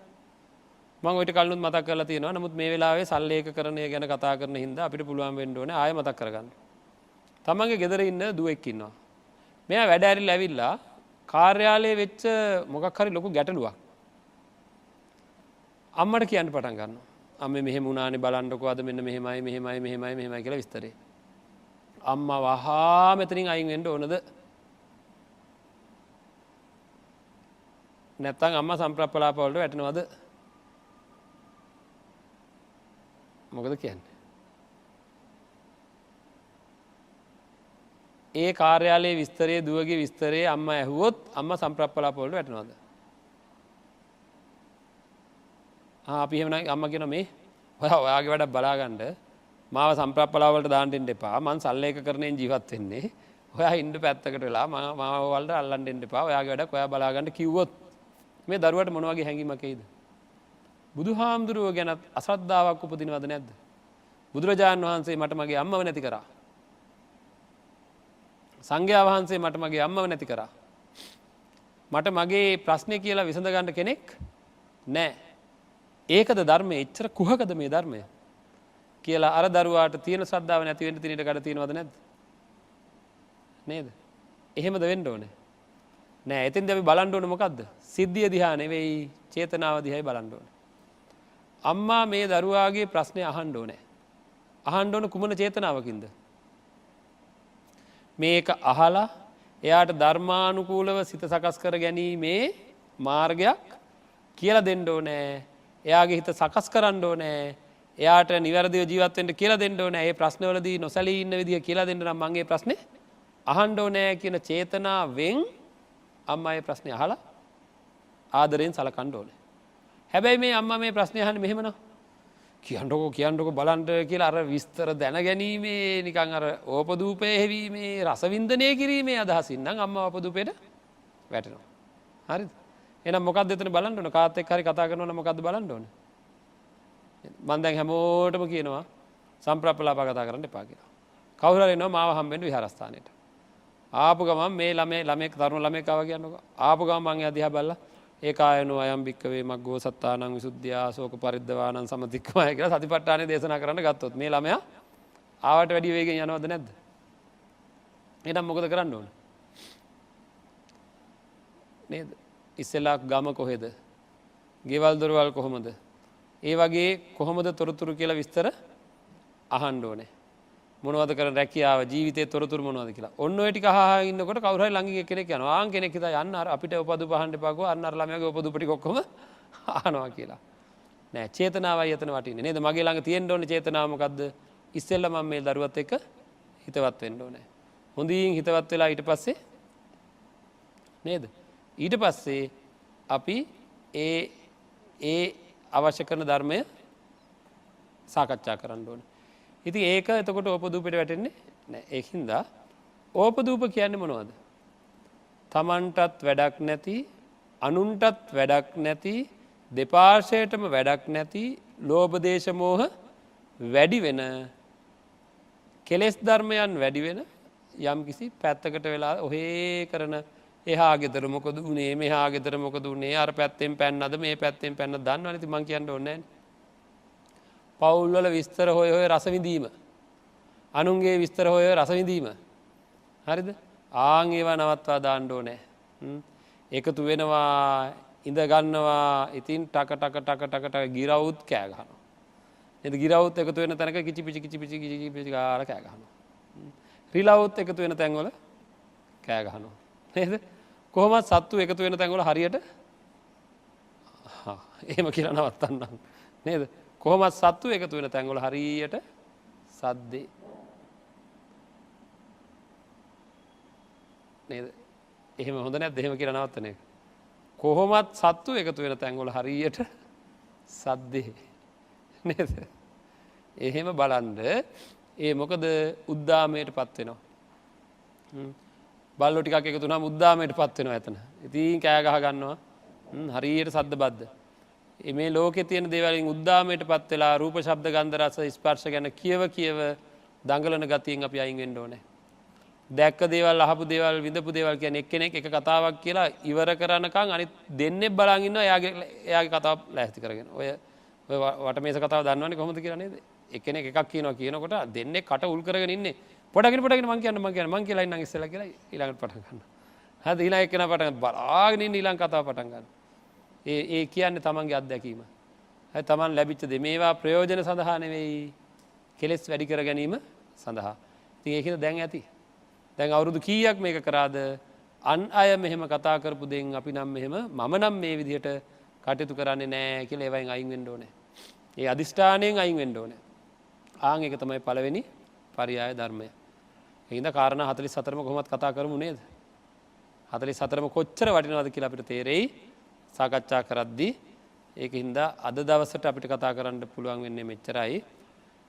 මම ඔයිට කලිනුත් මතක් කරලා තියෙනවා. නමුත් මේ වෙලාවේ සල්ලේකකරණය ගැන කතා කරන හින්දා අපිට පුළුවන් වෙන්න ඕනේ ආයෙ මතක් කරගන්න. තමන්ගේ ගෙදර ඉන්න දුවෙක් ඉන්නවා. මෙයා වැඩ ඇරිලා ඇවිල්ලා කාර්යාලයේ වෙච්ච මොකක් හරි ලොකු ගැටලුවක් අම්මට කියන්න පටන් ගන්නවා. අම්මේ මෙහෙම වුණානේ බලන්නකෝ අද මෙන්න මෙහෙමයි කියලා විස්තරේ. අම්මා වහා මෙතනින් අයින් වෙන්න ඕනද? නැත්තම් අම්මා සම්ප්‍රප්පලාප වලට වැටෙනවද? මොකද කියන්නේ? ඒ කාර්යාලයේ විස්තරයේ දුවගේ විස්තරයේ අම්මා ඇහුවොත් අම්මා සම්ප්‍රප්පලාප වලට වැටෙනවද? අපි එහෙම නම් අම්මා කියනවා මේ ඔයාගේ වැඩක් බලාගන්න මාව සම්ප්‍රප්පලාප වලට දාන්න දෙන්න එපා. මං සල්ලේකකරණයෙන් ජීවත් වෙන්නේ. ඔයා ඉන්න පැත්තකට වෙලා මාව වලට අල්ලන්න දෙන්න එපා. ඔයාගේ වැඩක් ඔයා බලාගන්න කිව්වොත් මේ දරුවට මොන වගේ හැඟීමක් එයිද? බුදුහාමුදුරුව ගැන අශ්‍රද්ධාවක් උපදිනවද නැද්ද? බුදුරජාණන් වහන්සේ මට මගේ අම්මව නැති කරා. සංඝයා වහන්සේ මට මගේ අම්මව නැති කරා. මට මගේ ප්‍රශ්නේ කියලා විසඳ ගන්න කෙනෙක් නැහැ. ඒකද ධර්මයේ එච්චර කුහකද මේ ධර්මය කියලා අර දරුවාට තියෙන ශ්‍රද්ධාව නැති වෙන්න තිනේට කඩ තියෙනවද නැද්ද? නේද? එහෙමද වෙන්න ඕනේ. නෑ එතෙන්දී අපි බලන්න ඕනේ මොකද්ද? සිද්ධිය දිහා නෙවෙයි චේතනාව දිහායි බලන්න ඕනේ. අම්මා මේ දරුවාගේ ප්‍රශ්නය අහන්න ඕනේ. අහන්න ඕන කුමන චේතනාවකින්ද? මේක අහලා එයාට ධර්මානුකූලව සිත සකස් කර ගැනීමේ මාර්ගයක් කියලා දෙන්න ඕනේ. එයාගේ හිත සකස් කරන්න ඕනේ. එයාට නිවැරදිව ජීවත් වෙන්න කියලා දෙන්න ඕනේ. ඒ ප්‍රශ්නවලදී නොසැලී ඉන්න විදිය කියලා දෙන්න නම් මම මේ ප්‍රශ්නේ අහන්න ඕනේ කියන චේතනාවෙන් අම්මා මේ ප්‍රශ්නේ අහලා ආදරෙන් සලකන්න ඕනේ. හැබැයි මේ අම්මා මේ ප්‍රශ්නේ අහන්නේ මෙහෙම නෝ. කියන්නකො බලන්න කියලා අර විස්තර දැනගැනීමේ නිකන් අර ඕපදූපය හැවීමේ රසවින්දනය කිරීමේ අදහසින් නම් අම්මා ඕපදූපයට වැටෙනවා. හරිද? එහෙනම් මොකක්ද එතන බලන්න ඕන? කාත් එක්ක හරි කතා කරනවා නම් මොකක්ද බලන්න ඕන? මම දැන් හැමෝටම කියනවා සම්ප්‍රප්පලාප කතා කරන්න එපා කියලා. කවුරු හරි එනවා මාව හම්බෙන්න විහාරස්ථානෙට. ආපු ගමන් මේ ළමෙක් තරුණ ළමෙක් ආවා කියන්නකො. ආපු ගමන් මං එයා දිහා බලලා ඒකායනෝ අයම් භික්කවේ මග්ගෝ සත්තානං විසුද්ධියා ශෝක පරිද්දවානං සමතික්කමය කියලා සතිපට්ඨානෙ දේශනා කරන්න ගත්තොත් මේ ළමයා ආවට වැඩි වේගෙන් යනවද නැද්ද? එහෙනම් මොකද කරන්න ඕන? නේද? ඉස්සෙල්ලා ගම කොහෙද? ගෙවල් දොරවල් කොහොමද? ඒ වගේ කොහොමද තොරතුරු කියලා විස්තර අහන්න ඕනේ. මොනවද කරන රැකියාව ජීවිතේ තොරතුරු මොනවද කියලා. ඔන්න ඔය ටික අහා ඉන්නකොට කවුරු හරි ළඟින් කෙනෙක් යනවා. ආන් කෙනෙක් හිතා යන්න අර අපිට උපදුප අහන්න එපා කෝ අන්න අර ළමයාගේ උපදුප ටික ඔක්කොම අහනවා කියලා. නෑ චේතනාවයි එතන වටින්නේ නේද? මගේ ළඟ තියෙන්න ඕනේ චේතනාව මොකද්ද? ඉස්සෙල්ලා මම මේ දරුවත් එක්ක හිතවත් වෙන්න ඕනේ. හොඳින් හිතවත් වෙලා ඊට පස්සේ නේද? ඊට පස්සේ අපි ඒ අවශ්‍ය කරන ධර්මය සාකච්ඡා කරන්න ඕනේ. ඉතින් ඒක එතකොට ඕපදූපයට වැටෙන්නේ නැහැ. ඒකින්ද ඕපදූප කියන්නේ මොනවද? තමන්ටත් වැඩක් නැති, අනුන්ටත් වැඩක් නැති, දෙපාර්ශ්වයටම වැඩක් නැති, ලෝභ දේශ මොහ වැඩි වෙන, කෙලෙස් ධර්මයන් වැඩි වෙන යම්කිසි පැත්තකට වෙලා ඔහේ කරන එහා ගෙදර මොකද උනේ, මෙහා ගෙදර මොකද උනේ, අර පැත්තෙන් පැන්නද මේ පැත්තෙන් පැන්නද දන්නවනේ. ඉතින් මං කියන්න ඕනේ නැහැ. පවුල් වල විස්තර හොය රස විඳීම. අනුන්ගේ විස්තර හොය රස විඳීම. හරිද? ආන් ඒවා නවත්වා දාන්න ඕනේ. එකතු වෙනවා, ඉඳ ගන්නවා, ඉතින් ටක ගිරවුත් කෑ ගහනවා. නේද? ගිරවුත් එකතු වෙන තැනක කිචි පිචි ගාලා කෑ ගහනවා. රිලවුත් එකතු වෙන තැන්වල කෑ ගහනවා. නේද? කොහොමද සත්තු එකතු වෙන තැන්වල හරියට එහෙම කියලා නවත්තන්නම්. නේද? කොහොමත් සත්තු එකතු වෙන තැන්වල හරියට සද්දේ නේද? එහෙම හොඳ නැද්ද? එහෙම කියලා නවත්තන එක. කොහොමත් සත්තු එකතු වෙන තැන්වල හරියට සද්දේ නේද? එහෙම බලන්න ඒ මොකද උද්දාමයටපත් වෙනවා. බල්ලෝ ටිකක් එකතු වුණාම උද්දාමයටපත් වෙනවා එතන. ඉතින් කෑ ගහ ගන්නවා. හරියට සද්ද බද්ද. මේ ලෝකේ තියෙන දේවල්ෙන් උද්දාමයටපත් වෙලා රූප ශබ්ද ගන්ධ රස ස්පර්ශ ගැන කියව දඟලන ගතියෙන් අපි අයින් වෙන්න ඕනේ. දැක්ක දේවල් අහපු දේවල් විඳපු දේවල් කියන්නේ එක්කෙනෙක් එක කතාවක් කියලා ඉවර කරනකන් අනිත් දෙන්නේ බලන් ඉන්නවා එයාගේ කතාව ලෑස්ති කරගෙන. ඔය වටමේස කතාව දන්නවනේ කොහොමද කියලා නේද? එක්කෙනෙක් එකක් කියනකොට දෙන්නේ කට උල් කරගෙන ඉන්නේ. පොඩගෙන මං කියලා ඉන්නම් ඉස්සෙල්ලා කියලා ඊළඟට පටන් ගන්නවා. හරිද? ඊළඟ එක්කෙනා පටන් බලාගෙන ඉන්න ඊළඟ කතාව පටන් ගන්නවා. ඒ කියන්නේ තමන්ගේ අත්දැකීම. හරි තමන් ලැබිච්ච දේ. මේවා ප්‍රයෝජන සඳහා නෙවෙයි. කෙලෙස් වැඩි කර ගැනීම සඳහා. ඉතින් ඒකද දැන් ඇති. දැන් අවුරුදු කීයක් මේක කරාද? අන් අය මෙහෙම කතා කරපු දෙයින් අපි නම් මෙහෙම මම නම් මේ විදිහට කටයුතු කරන්නේ නැහැ කියලා ඒවයින් අයින් වෙන්න ඕනේ. ඒ අදිෂ්ඨාණයෙන් අයින් වෙන්න ඕනේ. ආන් ඒක තමයි පළවෙනි පරියාය ධර්මය. ඒකින්ද කාරණා 44ම කොහොමද කතා කරමු නේද? 44ම කොච්චර වටිනවද කියලා අපිට තේරෙයි. සාකච්ඡා කරද්දී ඒකින්ද අද දවසට අපිට කතා කරන්න පුළුවන් වෙන්නේ මෙච්චරයි.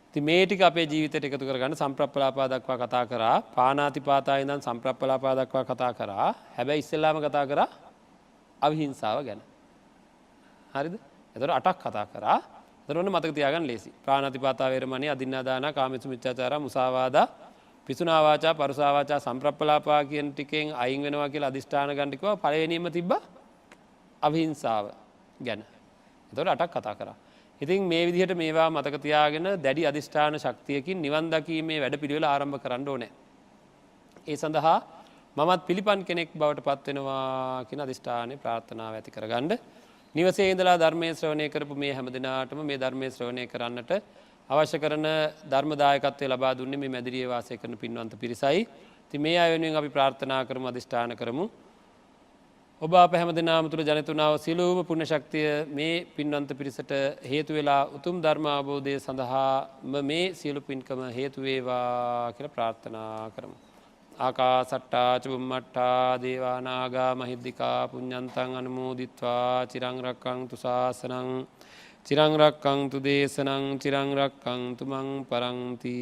ඉතින් මේ ටික අපේ ජීවිතයට එකතු කරගන්න සම්ප්‍රප්පලාපා දක්වා කතා කරා. පාණාතිපාතා ඉඳන් සම්ප්‍රප්පලාපා දක්වා කතා කරා. හැබැයි ඉස්සෙල්ලාම කතා කරා අවිහිංසාව ගැන. හරිද? එතකොට 8ක් කතා කරා. එතකොට ඔන්න මතක තියාගන්න ලේසි. පාණාතිපාතා වේරමණී අදින්නා දාන කාමීසු මිච්ඡාචාරා මුසාවාදා පිසුනා වාචා පරුසා වාචා සම්ප්‍රප්පලාපා කියන ටිකෙන් අයින් වෙනවා කියලා අදිෂ්ඨාන ගන්න කිව්වා. පළවෙනියෙන්ම තිබ්බා අවිහිංසාව ගැන. එතකොට 8ක් කතා කරා. ඉතින් මේ විදිහට මේවා මතක තියාගෙන දැඩි අදිෂ්ඨාන ශක්තියකින් නිවන් දකීමේ වැඩපිළිවෙල ආරම්භ කරන්න ඕනේ. ඒ සඳහා මමත් පිළිපන් කෙනෙක් බවට පත් වෙනවා කියන අදිෂ්ඨානේ ප්‍රාර්ථනාව ඇති කරගන්න. නිවසේ ඉඳලා ධර්මයේ ශ්‍රවණය කරපු මේ හැම දිනාටම මේ ධර්මයේ ශ්‍රවණය කරන්නට අවශ්‍ය කරන ධර්මදායකත්වය ලබා දුන්නේ මේ මැදිරියේ වාසය කරන පින්වන්ත පිරිසයි. ඉතින් මේ අය වෙනුවෙන් අපි ප්‍රාර්ථනා කරමු, අධිෂ්ඨාන කරමු. ඔබ අප හැම දෙනාම තුළ ජනිතුනා වූ සියලුම පුණ්‍ය ශක්තිය මේ පින්වන්ත පිරිසට හේතු වෙලා උතුම් ධර්ම අවබෝධය සඳහාම මේ සියලු පින්කම හේතු වේවා කියලා ප්‍රාර්ථනා කරමු. ආකාසට්ටා චුම්මට්ටා දේවා නාග මහිද්దికා පුඤ්ඤන්තං අනුමෝදිත්වා චිරං රක්ඛන්තු ශාසනං චිරං රක්ඛන්තු දේශනං චිරං රක්ඛන්තු මං පරන්ති.